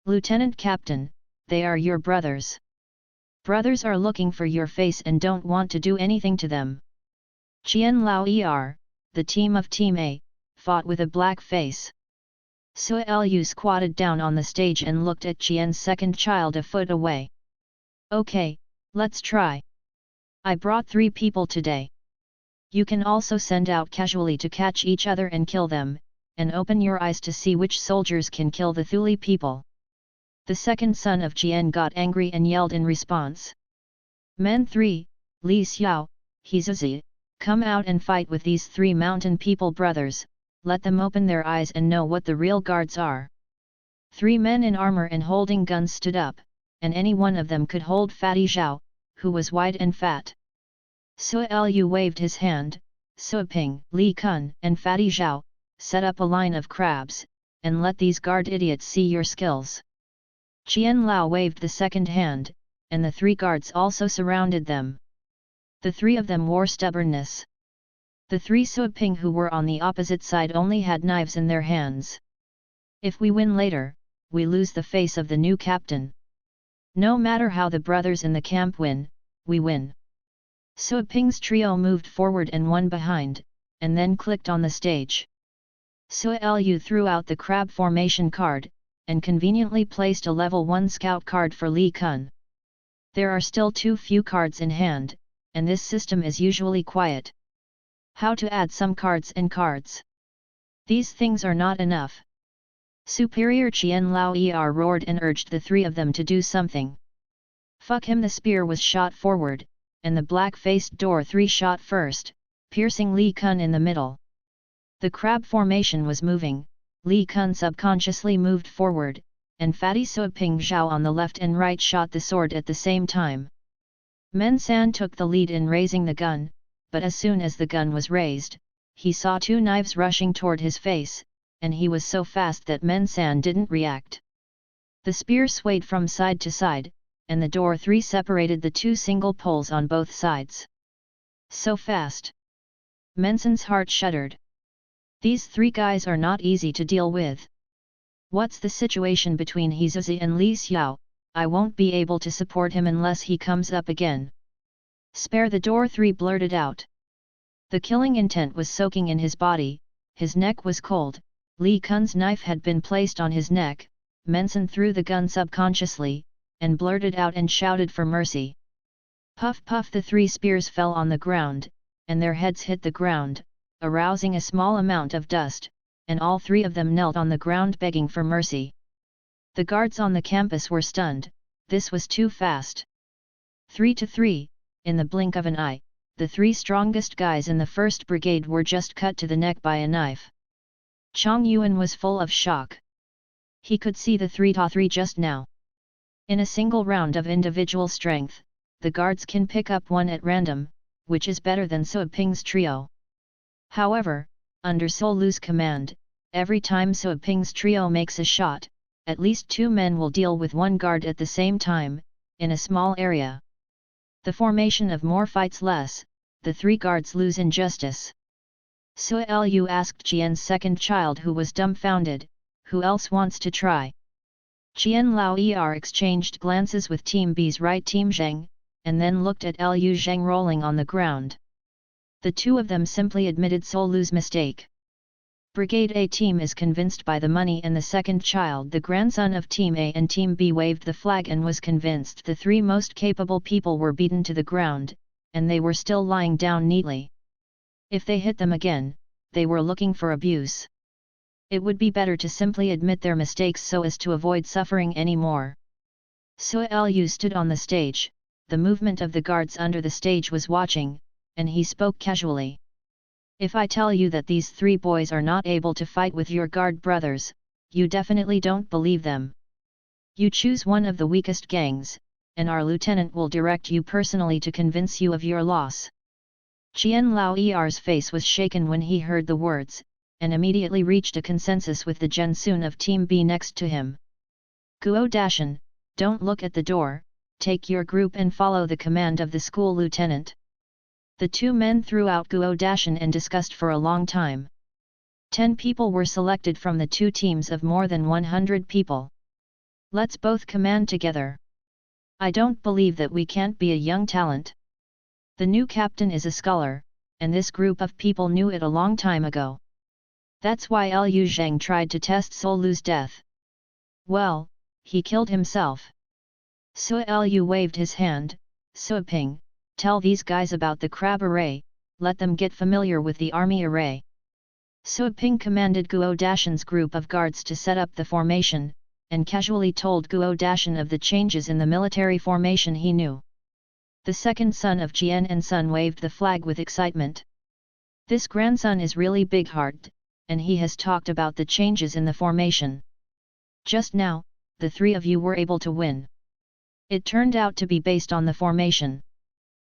Lieutenant Captain, they are your brothers. Brothers are looking for your face and don't want to do anything to them. Qian Lao Er, the team of Team A, fought with a black face. Sui Liu squatted down on the stage and looked at Qian's second child a foot away. Okay, let's try. I brought 3 people today. You can also send out casually to catch each other and kill them, and open your eyes to see which soldiers can kill the Thuli people. The second son of Qian got angry and yelled in response. Men 3, Li Xiao, Hezuzi, come out and fight with these 3 mountain people brothers, let them open their eyes and know what the real guards are. 3 men in armor and holding guns stood up, and any one of them could hold Fatty Zhao, who was wide and fat. Sui Liu waved his hand. Sui Ping, Li Kun and Fatty Zhao, set up a line of crabs, and let these guard idiots see your skills. Qian Lao waved the second hand, and the 3 guards also surrounded them. The 3 of them wore stubbornness. The 3 Sui Ping who were on the opposite side only had knives in their hands. If we win later, we lose the face of the new captain. No matter how the brothers in the camp win, we win. Sui Ping's trio moved forward and one behind, and then clicked on the stage. Sui Liu threw out the crab formation card, and conveniently placed a level 1 scout card for Li Kun. There are still too few cards in hand, and this system is usually quiet. How to add some cards and cards? These things are not enough. Superior Qian Lao Er roared and urged the three of them to do something. Fuck him! The spear was shot forward, and the black-faced door 3 shot first, piercing Li Kun in the middle. The crab formation was moving, Li Kun subconsciously moved forward, and Fatty Suaping Zhao on the left and right shot the sword at the same time. Men San took the lead in raising the gun, but as soon as the gun was raised, he saw 2 knives rushing toward his face, and he was so fast that Men San didn't react. The spear swayed from side to side, and the door 3 separated the 2 single poles on both sides. So fast! Mensan's heart shuddered. These 3 guys are not easy to deal with. What's the situation between Hezuzi and Li Xiao? I won't be able to support him unless he comes up again. Spare the door 3 blurted out. The killing intent was soaking in his body, his neck was cold, Li Kun's knife had been placed on his neck, Mensan threw the gun subconsciously, and blurted out and shouted for mercy. Puff puff, the 3 spears fell on the ground, and their heads hit the ground, arousing a small amount of dust, and all 3 of them knelt on the ground begging for mercy. The guards on the campus were stunned, this was too fast. 3 to 3, in the blink of an eye, the 3 strongest guys in the 1st Brigade were just cut to the neck by a knife. Chang Yuan was full of shock. He could see the 3 to 3 just now. In a single round of individual strength, the guards can pick up 1 at random, which is better than Suaping's trio. However, under Solu's command, every time Suaping's trio makes a shot, at least 2 men will deal with 1 guard at the same time, in a small area. The formation of more fights less, the 3 guards lose in justice. Sua Lu asked Qian's 2nd child, who was dumbfounded, who else wants to try? Qian Lao Er exchanged glances with Team B's right Team Zheng, and then looked at Lu Zheng rolling on the ground. The 2 of them simply admitted Solu's mistake. Brigade A team is convinced by the money, and the 2nd child, the grandson of Team A and Team B, waved the flag and was convinced the 3 most capable people were beaten to the ground, and they were still lying down neatly. If they hit them again, they were looking for abuse. It would be better to simply admit their mistakes so as to avoid suffering any more. Sua Lu stood on the stage, the movement of the guards under the stage was watching, and he spoke casually. If I tell you that these 3 boys are not able to fight with your guard brothers, you definitely don't believe them. You choose one of the weakest gangs, and our lieutenant will direct you personally to convince you of your loss. Qian Lao Er's face was shaken when he heard the words, and immediately reached a consensus with the Gensun of Team B next to him. Guo Dashan, don't look at the door, take your group and follow the command of the school lieutenant. The 2 men threw out Guo Dashan and discussed for a long time. 10 people were selected from the 2 teams of more than 100 people. Let's both command together. I don't believe that we can't be a young talent. The new captain is a scholar, and this group of people knew it a long time ago. That's why Lu Zheng tried to test Solu's death. Well, he killed himself. Sua Lu waved his hand. Suaping, tell these guys about the crab array, let them get familiar with the army array. Suaping commanded Guo Dashan's group of guards to set up the formation, and casually told Guo Dashan of the changes in the military formation he knew. The 2nd son of Jian and Sun waved the flag with excitement. This grandson is really big-hearted, and he has talked about the changes in the formation. Just now, the 3 of you were able to win. It turned out to be based on the formation.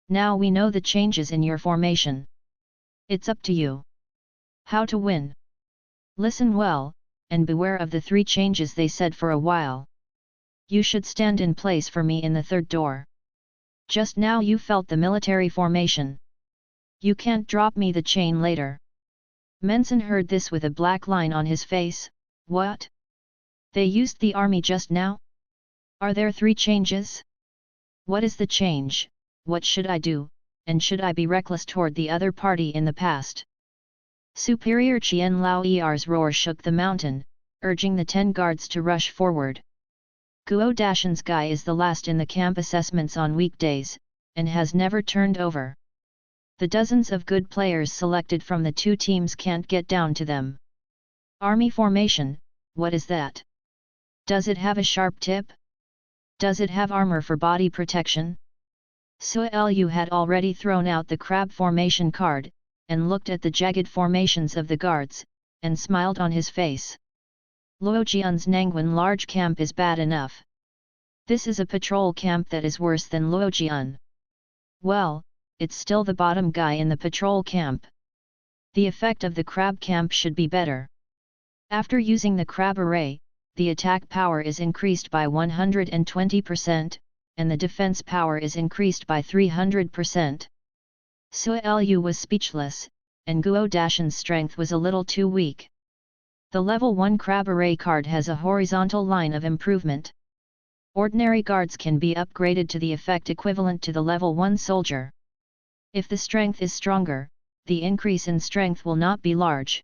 Now we know the changes in your formation. It's up to you. How to win? Listen well, and beware of the 3 changes they said for a while. You should stand in place for me in the 3rd door. Just now you felt the military formation. You can't drop me the chain later. Mensan heard this with a black line on his face. What? They used the army just now? Are there 3 changes? What is the change? What should I do, and should I be reckless toward the other party in the past? Superior Qian Lao Er's roar shook the mountain, urging the 10 guards to rush forward. Guo Dashan's guy is the last in the camp assessments on weekdays, and has never turned over. The dozens of good players selected from the two teams can't get down to them. Army formation, what is that? Does it have a sharp tip? Does it have armor for body protection? Su Lu had already thrown out the crab formation card, and looked at the jagged formations of the guards, and smiled on his face. Luojian's Nangwen large camp is bad enough. This is a patrol camp that is worse than Luojian. Well, it's still the bottom guy in the patrol camp. The effect of the crab camp should be better. After using the crab array, the attack power is increased by 120%, and the defense power is increased by 300%. Su Lu was speechless, and Guo Dashan's strength was a little too weak. The level 1 crab array card has a horizontal line of improvement. Ordinary guards can be upgraded to the effect equivalent to the level 1 soldier. If the strength is stronger, the increase in strength will not be large.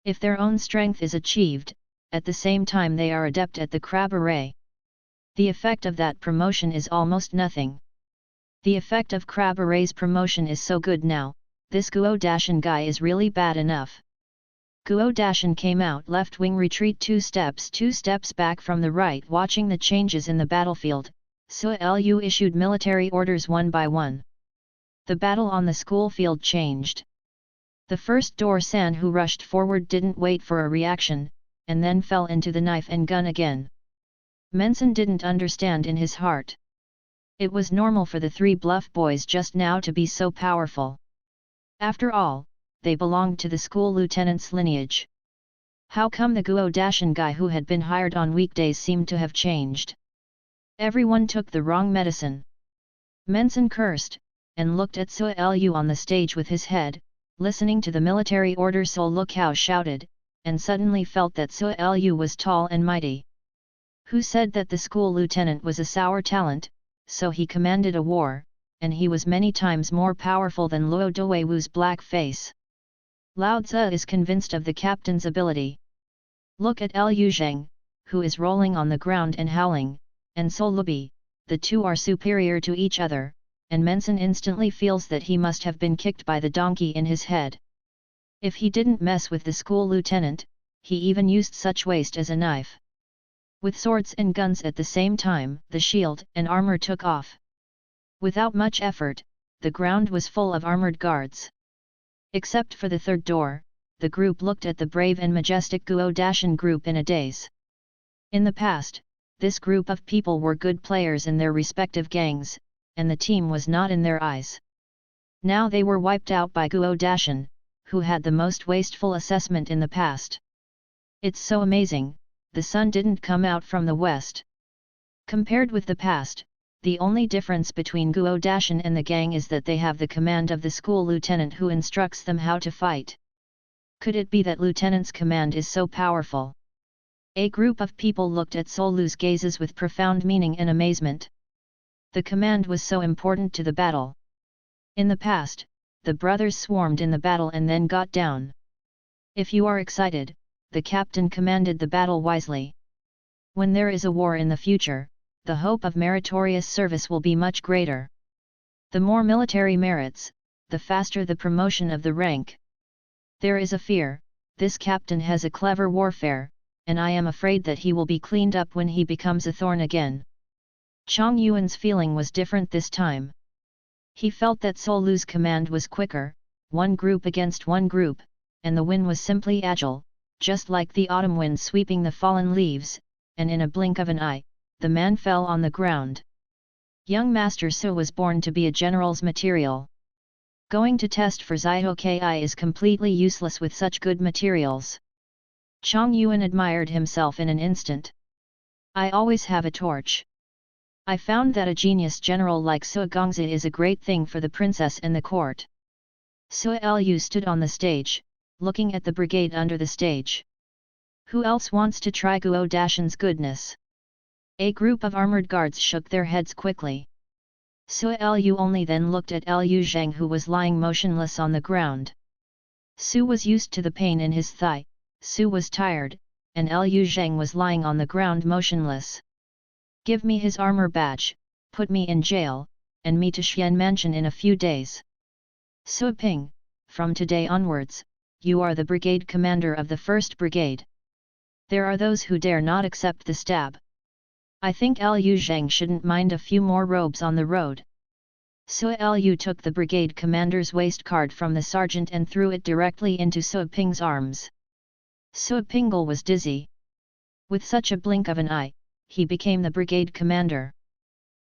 If their own strength is achieved, at the same time they are adept at the crab array, the effect of that promotion is almost nothing. The effect of crab array's promotion is so good now, this Guo Dashan guy is really bad enough. Guo Dashan came out left wing retreat 2 steps back from the right watching the changes in the battlefield. Su Lu issued military orders one by one. The battle on the school field changed. The first door San who rushed forward didn't wait for a reaction, and then fell into the knife and gun again. Mensen didn't understand in his heart. It was normal for the 3 bluff boys just now to be so powerful. After all, they belonged to the school lieutenant's lineage. How come the Guo Dashan guy who had been hired on weekdays seemed to have changed? Everyone took the wrong medicine. Mensen cursed, and looked at Su Lu on the stage with his head, listening to the military order. So Lukao shouted, and suddenly felt that Su Lu was tall and mighty. Who said that the school lieutenant was a sour talent? So he commanded a war, and he was many times more powerful than Luo Douwu's black face. Lao Tzu is convinced of the captain's ability. Look at Liu Zheng, who is rolling on the ground and howling, and So Lubi, the two are superior to each other, and Mensen instantly feels that he must have been kicked by the donkey in his head. If he didn't mess with the school lieutenant, he even used such waste as a knife. With swords and guns at the same time, the shield and armor took off. Without much effort, the ground was full of armored guards. Except for the third door, the group looked at the brave and majestic Guo Dashan group in a daze. In the past, this group of people were good players in their respective gangs, and the team was not in their eyes. Now they were wiped out by Guo Dashan, who had the most wasteful assessment in the past. It's so amazing, the sun didn't come out from the west. Compared with the past, the only difference between Guo Dashan and the gang is that they have the command of the school lieutenant who instructs them how to fight. Could it be that lieutenant's command is so powerful? A group of people looked at Solu's gazes with profound meaning and amazement. The command was so important to the battle. In the past, the brothers swarmed in the battle and then got down. If you are excited, the captain commanded the battle wisely. When there is a war in the future, the hope of meritorious service will be much greater. The more military merits, the faster the promotion of the rank. There is a fear, this captain has a clever warfare, and I am afraid that he will be cleaned up when he becomes a thorn again. Chang Yuan's feeling was different this time. He felt that Solu's command was quicker, one group against one group, and the wind was simply agile, just like the autumn wind sweeping the fallen leaves, and in a blink of an eye, the man fell on the ground. Young Master Su was born to be a general's material. Going to test for Zioki is completely useless with such good materials. Chang Yuan admired himself in an instant. I always have a torch. I found that a genius general like Su Gongzi is a great thing for the princess and the court. Su Lu stood on the stage, looking at the brigade under the stage. Who else wants to try Guo Dashan's goodness? A group of armored guards shook their heads quickly. Su Lu only then looked at Liu Zheng who was lying motionless on the ground. Su was used to the pain in his thigh, Su was tired, and Liu Zheng was lying on the ground motionless. Give me his armor badge, put me in jail, and me to Xian Mansion in a few days. Sui Ping, from today onwards, you are the brigade commander of the 1st Brigade. There are those who dare not accept the stab. I think Liu Zhang shouldn't mind a few more robes on the road. Sui Liu took the brigade commander's waist card from the sergeant and threw it directly into Sui Ping's arms. Sui Pingle was dizzy. With such a blink of an eye, he became the brigade commander.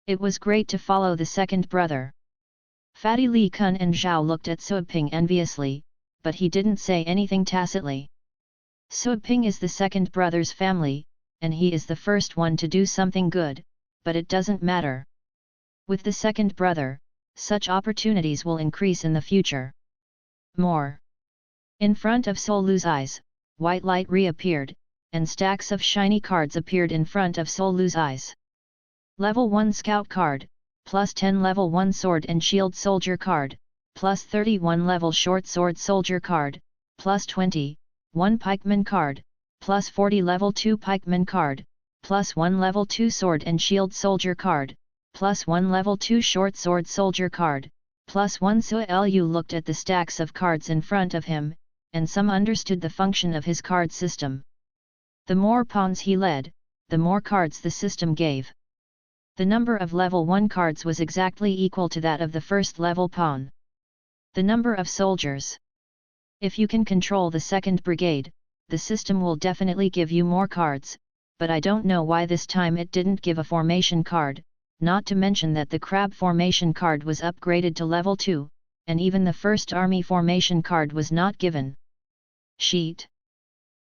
It was great to follow the second brother. Fatty Li Kun and Zhao looked at Sui Ping enviously, but he didn't say anything tacitly. Sui Ping is the second brother's family, and he is the first one to do something good, but it doesn't matter. With the second brother, such opportunities will increase in the future. More. In front of Sol Lu's eyes, white light reappeared, and stacks of shiny cards appeared in front of Sol Lu's eyes. Level 1 Scout card, plus 10 Level 1 Sword and Shield Soldier card, plus 31 Level Short Sword Soldier card, plus 20, 1 Pikeman card, plus 40 Level 2 Pikeman card, plus 1 Level 2 Sword and Shield Soldier card, plus 1 Level 2 Short Sword Soldier card, plus 1 Sui Lu looked at the stacks of cards in front of him, and some understood the function of his card system. The more pawns he led, the more cards the system gave. The number of level 1 cards was exactly equal to that of the first level pawn. The number of soldiers. If you can control the 2nd Brigade, the system will definitely give you more cards, but I don't know why this time it didn't give a formation card, not to mention that the crab formation card was upgraded to level 2, and even the 1st Army formation card was not given. Sheet.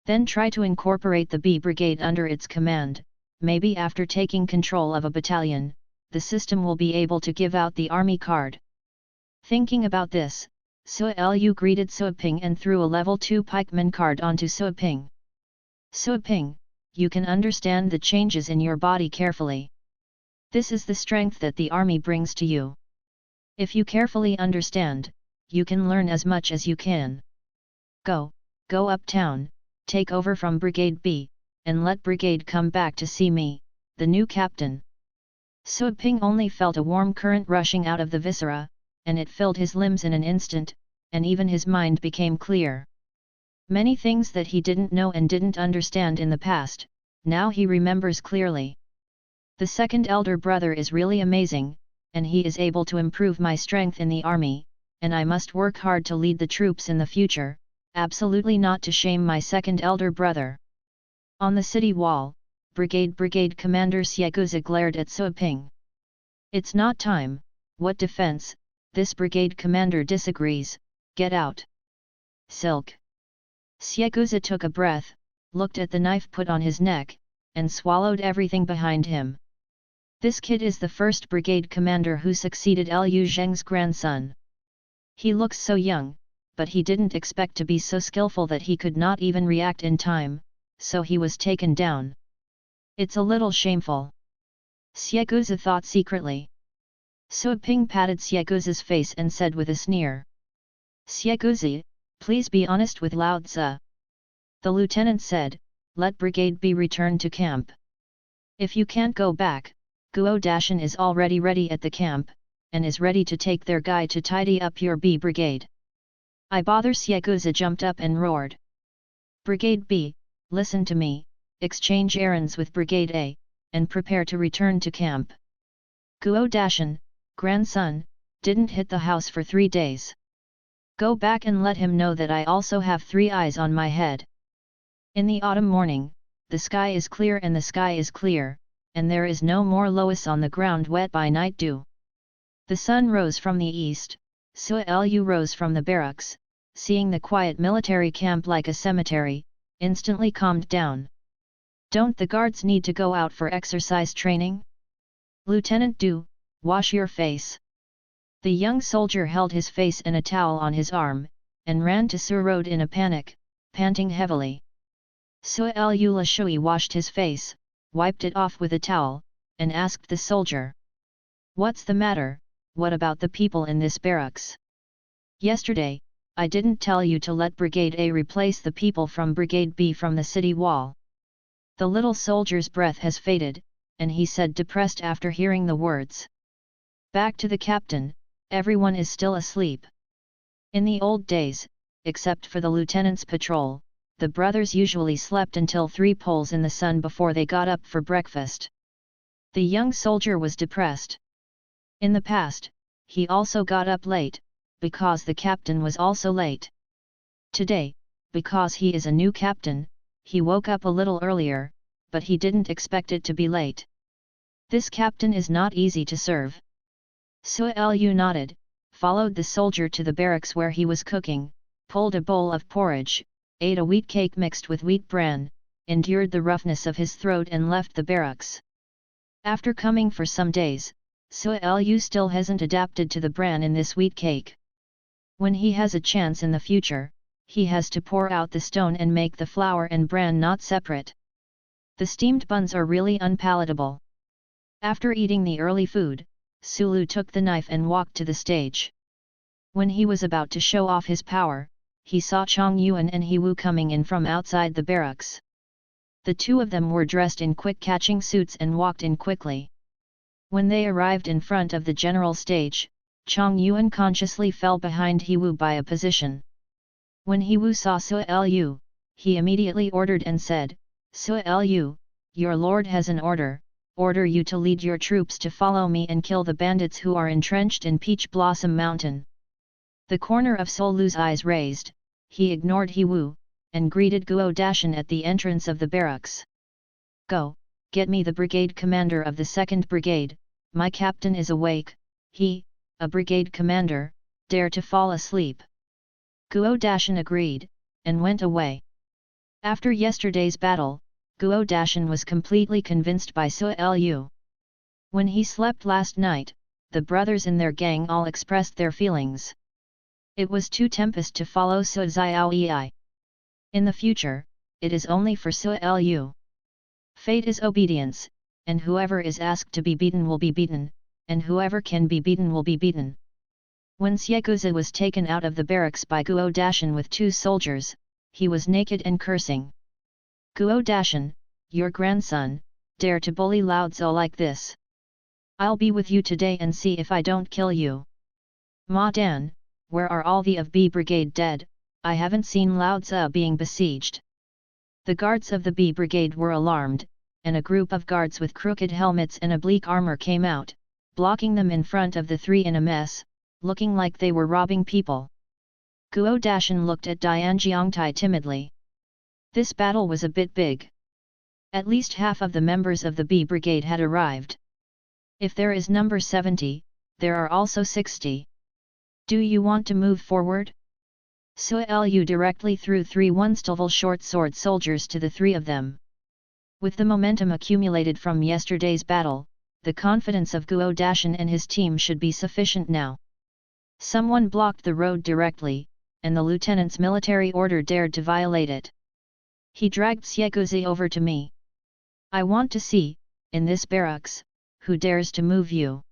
Then try to incorporate the B Brigade under its command. Maybe after taking control of a battalion, the system will be able to give out the army card. Thinking about this, Sui Lu greeted Sui Ping and threw a level 2 pikeman card onto Sui Ping. Sui Ping, you can understand the changes in your body carefully. This is the strength that the army brings to you. If you carefully understand, you can learn as much as you can. Go uptown, take over from Brigade B, and let Brigade come back to see me, the new captain. Sui Ping only felt a warm current rushing out of the viscera, and it filled his limbs in an instant, and even his mind became clear. Many things that he didn't know and didn't understand in the past, now he remembers clearly. The second elder brother is really amazing, and he is able to improve my strength in the army, and I must work hard to lead the troops in the future, absolutely not to shame my second elder brother. On the city wall, Brigade Commander Xieguzi glared at Sui Ping. It's not time, what defense, this brigade commander disagrees, get out. Silk. Xieguzi took a breath, looked at the knife put on his neck, and swallowed everything behind him. This kid is the 1st Brigade commander who succeeded Liu Zheng's grandson. He looks so young, but he didn't expect to be so skillful that he could not even react in time, so he was taken down. It's a little shameful. Xieguzi thought secretly. Sui Ping patted Xieguzi's face and said with a sneer. Xieguzi, please be honest with Lao Tzu. The lieutenant said, let Brigade B return to camp. If you can't go back, Guo Dashan is already ready at the camp, and is ready to take their guy to tidy up your B Brigade. I bother. Xieguzi jumped up and roared. Brigade B, listen to me, exchange errands with Brigade A, and prepare to return to camp. Guo Dashan, grandson, didn't hit the house for 3 days. Go back and let him know that I also have 3 eyes on my head. In the autumn morning, the sky is clear and the sky is clear, and there is no more loess on the ground wet by night dew. The sun rose from the east, Sui Lu rose from the barracks, seeing the quiet military camp like a cemetery, instantly calmed down. Don't the guards need to go out for exercise training? Lieutenant Du, wash your face. The young soldier held his face and a towel on his arm, and ran to Sur Road in a panic, panting heavily. Sui Lu Lashui washed his face, wiped it off with a towel, and asked the soldier. What's the matter, what about the people in this barracks? Yesterday, I didn't tell you to let Brigade A replace the people from Brigade B from the city wall. The little soldier's breath has faded, and he said depressed after hearing the words. Back to the captain, everyone is still asleep. In the old days, except for the lieutenant's patrol, the brothers usually slept until 3 poles in the sun before they got up for breakfast. The young soldier was depressed. In the past, he also got up late, because the captain was also late. Today, because he is a new captain, he woke up a little earlier, but he didn't expect it to be late. This captain is not easy to serve. Suelu nodded, followed the soldier to the barracks where he was cooking, pulled a bowl of porridge, ate a wheat cake mixed with wheat bran, endured the roughness of his throat and left the barracks. After coming for some days, Suelu still hasn't adapted to the bran in this wheat cake. When he has a chance in the future, he has to pour out the stone and make the flour and bran not separate. The steamed buns are really unpalatable. After eating the early food, Sulu took the knife and walked to the stage. When he was about to show off his power, he saw Chong Yuan and He-Wu coming in from outside the barracks. The two of them were dressed in quick-catching suits and walked in quickly. When they arrived in front of the general stage, Chong Yuan consciously fell behind He-Wu by a position. When He-Wu saw Suelu, he immediately ordered and said, "Suelu, your lord has an order you to lead your troops to follow me and kill the bandits who are entrenched in Peach Blossom Mountain." The corner of Suelu's eyes raised, he ignored He-Wu, and greeted Guo Dashan at the entrance of the barracks. "Go, get me the brigade commander of the 2nd Brigade, my captain is awake, he, a brigade commander, dare to fall asleep." Guo Dashan agreed, and went away. After yesterday's battle, Guo Dashan was completely convinced by Suelu. When he slept last night, the brothers in their gang all expressed their feelings. It was too tempest to follow Su Xiaoyi. In the future, it is only for Suelu. Fate is obedience, and whoever is asked to be beaten will be beaten, and whoever can be beaten will be beaten. When Xiekuzi was taken out of the barracks by Guo Dashan with 2 soldiers, he was naked and cursing. "Guo Dashan, your grandson, dare to bully Lao Tzu like this. I'll be with you today and see if I don't kill you." "Ma Dan, where are all the of B Brigade dead? I haven't seen Lao Tzu being besieged." The guards of the B Brigade were alarmed, and a group of guards with crooked helmets and oblique armor came out, blocking them in front of the 3 in a mess, looking like they were robbing people. Guo Dashan looked at Dian Jiangtai timidly. This battle was a bit big. At least half of the members of the B Brigade had arrived. If there is number 70, there are also 60. "Do you want to move forward?" Suelu directly threw 3 one-stilval short sword soldiers to the 3 of them. With the momentum accumulated from yesterday's battle, the confidence of Guo Dashan and his team should be sufficient now. Someone blocked the road directly, and the lieutenant's military order dared to violate it. He dragged Xiekuzi over to me. "I want to see, in this barracks, who dares to move you."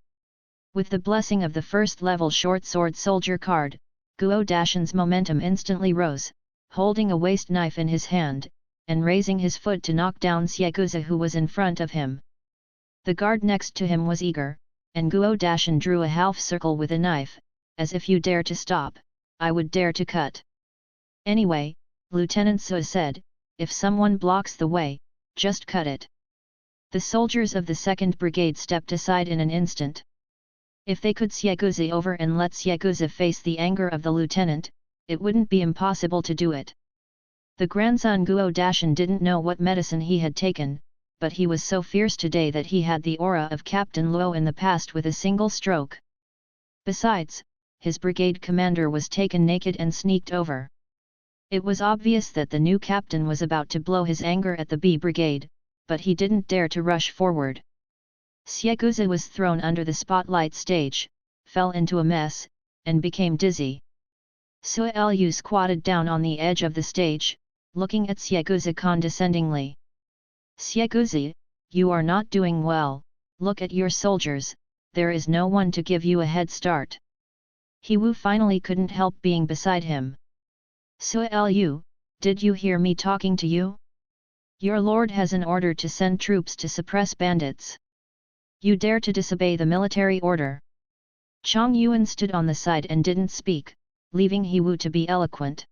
With the blessing of the first-level short sword soldier card, Guo Dashan's momentum instantly rose, holding a waist knife in his hand, and raising his foot to knock down Xiekuzi who was in front of him. The guard next to him was eager, and Guo Dashan drew a half circle with a knife, as if "You dare to stop, I would dare to cut." "Anyway," Lieutenant Su said, "if someone blocks the way, just cut it." The soldiers of the 2nd Brigade stepped aside in an instant. If they could Xiekuzi over and let Xiekuzi face the anger of the lieutenant, it wouldn't be impossible to do it. The grandson Guo Dashan didn't know what medicine he had taken, but he was so fierce today that he had the aura of Captain Luo in the past with a single stroke. Besides, his brigade commander was taken naked and sneaked over. It was obvious that the new captain was about to blow his anger at the B Brigade, but he didn't dare to rush forward. Xiekuzi was thrown under the spotlight stage, fell into a mess, and became dizzy. Suelu squatted down on the edge of the stage, looking at Xiekuzi condescendingly. "Xiekuzi, you are not doing well, look at your soldiers, there is no one to give you a head start." He-Wu finally couldn't help being beside him. "Suelu, did you hear me talking to you? Your lord has an order to send troops to suppress bandits. You dare to disobey the military order. Chang Yuan stood on the side and didn't speak, leaving He Wu to be eloquent.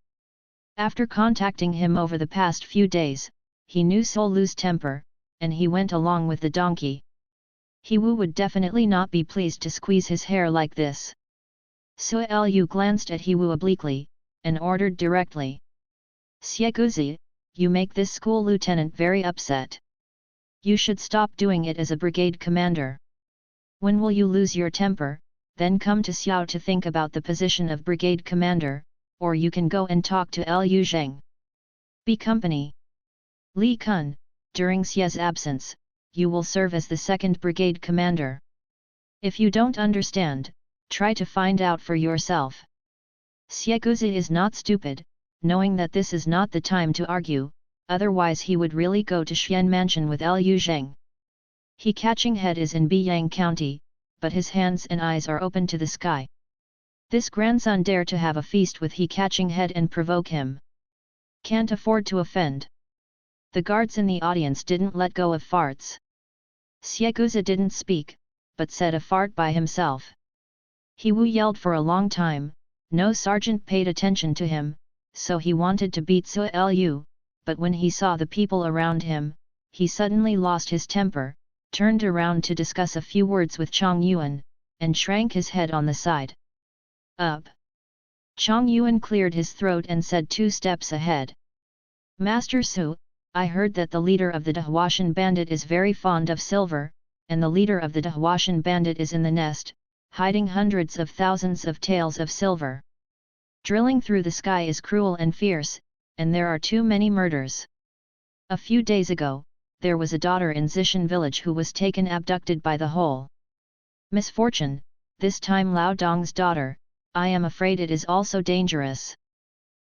After contacting him over the past few days, he knew Sol Lu's temper, and he went along with the donkey. He Wu would definitely not be pleased to squeeze his hair like this. Sui Lu glanced at He Wu obliquely, and ordered directly. Xie, you make this school lieutenant very upset. You should stop doing it as a brigade commander. When will you lose your temper, then come to Xiao to think about the position of brigade commander, or you can go and talk to Liu Zheng. B Company. Li Kun, during Xie's absence, you will serve as the 2nd Brigade Commander. If you don't understand, try to find out for yourself. Xie Guzi is not stupid, knowing that this is not the time to argue, otherwise he would really go to Xian Mansion with Liu Zheng. He Catching Head is in Biyang County, but his hands and eyes are open to the sky. This grandson dare to have a feast with He Catching Head and provoke him. Can't afford to offend. The guards in the audience didn't let go of farts. Xie Guzi didn't speak, but said a fart by himself. He Wu yelled for a long time, no sergeant paid attention to him, so he wanted to beat Sui Lu, but when he saw the people around him, he suddenly lost his temper, turned around to discuss a few words with Chang Yuan, and shrank his head on the side. Up! Chang Yuan cleared his throat and said 2 steps ahead. Master Su, I heard that the leader of the Dahuashan bandit is very fond of silver, and the leader of the Dahuashan bandit is in the nest, hiding hundreds of thousands of taels of silver. Drilling through the sky is cruel and fierce, and there are too many murders. A few days ago, there was a daughter in Zishan village who was taken abducted by the whole misfortune, this time Lao Dong's daughter. I am afraid it is also dangerous.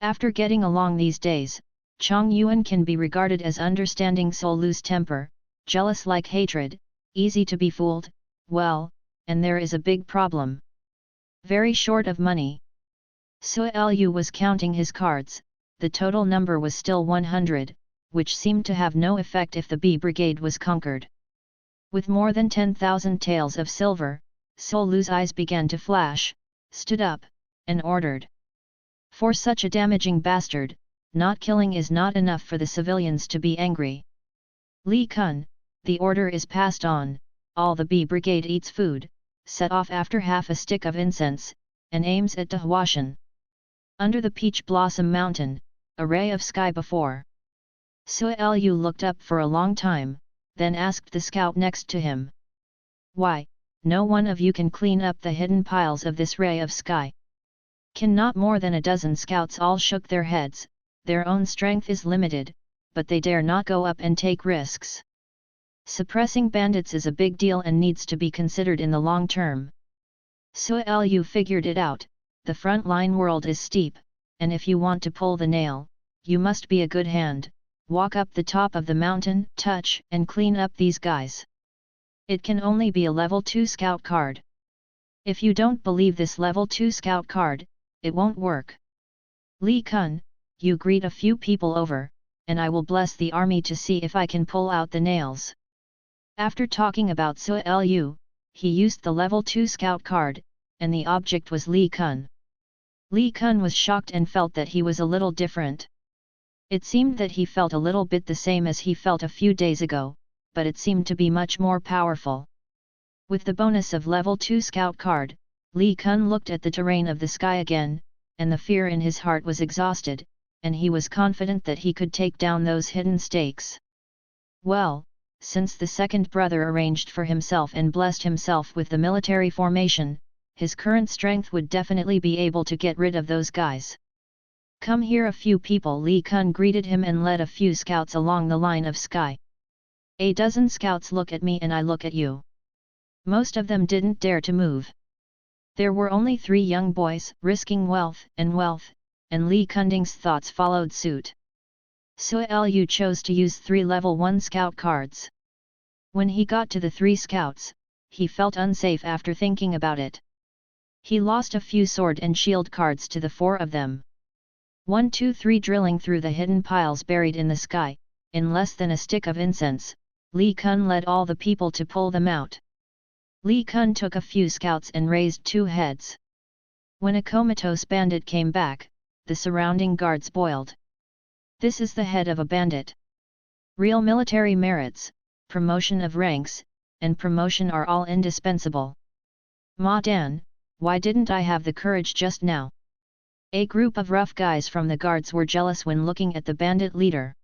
After getting along these days, Chang Yuan can be regarded as understanding Sol Lu's temper, jealous like hatred, easy to be fooled, well, and there is a big problem. Very short of money. Sui Lu was counting his cards, the total number was still 100, which seemed to have no effect if the B Brigade was conquered. With more than 10,000 taels of silver, Sol Lu's eyes began to flash, stood up, and ordered. For such a damaging bastard, not killing is not enough for the civilians to be angry. Li Kun, the order is passed on, all the B Brigade eats food, set off after half a stick of incense, and aims at Dahuashan. Under the Peach Blossom Mountain, a ray of sky before. Sui Lu looked up for a long time, then asked the scout next to him. Why, no one of you can clean up the hidden piles of this ray of sky? Can not more than a dozen scouts all shook their heads, their own strength is limited, but they dare not go up and take risks. Suppressing bandits is a big deal and needs to be considered in the long term. Sui Lu figured it out, the front line world is steep, and if you want to pull the nail, you must be a good hand, walk up the top of the mountain, touch and clean up these guys. It can only be a level 2 scout card. If you don't believe this level 2 scout card, it won't work. Li Kun, you greet a few people over, and I will bless the army to see if I can pull out the nails. After talking about Sui Lu, he used the level 2 scout card, and the object was Li Kun. Li Kun was shocked and felt that he was a little different. It seemed that he felt a little bit the same as he felt a few days ago, but it seemed to be much more powerful. With the bonus of level 2 scout card, Li Kun looked at the terrain of the sky again, and the fear in his heart was exhausted, and he was confident that he could take down those hidden stakes. Well, since the second brother arranged for himself and blessed himself with the military formation, his current strength would definitely be able to get rid of those guys. Come here, a few people. Li Kun greeted him and led a few scouts along the line of sky. A dozen scouts look at me and I look at you. Most of them didn't dare to move. There were only 3 young boys risking wealth, and Li Kunding's thoughts followed suit. Sui Lu chose to use 3 level 1 scout cards. When he got to the 3 scouts, he felt unsafe after thinking about it. He lost a few sword and shield cards to the 4 of them. 1, 2, 3 drilling through the hidden piles buried in the sky, in less than a stick of incense, Li Kun led all the people to pull them out. Li Kun took a few scouts and raised 2 heads. When a comatose bandit came back, the surrounding guards boiled. This is the head of a bandit. Real military merits, promotion of ranks, and promotion are all indispensable. Ma Dan, why didn't I have the courage just now? A group of rough guys from the guards were jealous when looking at the bandit leader.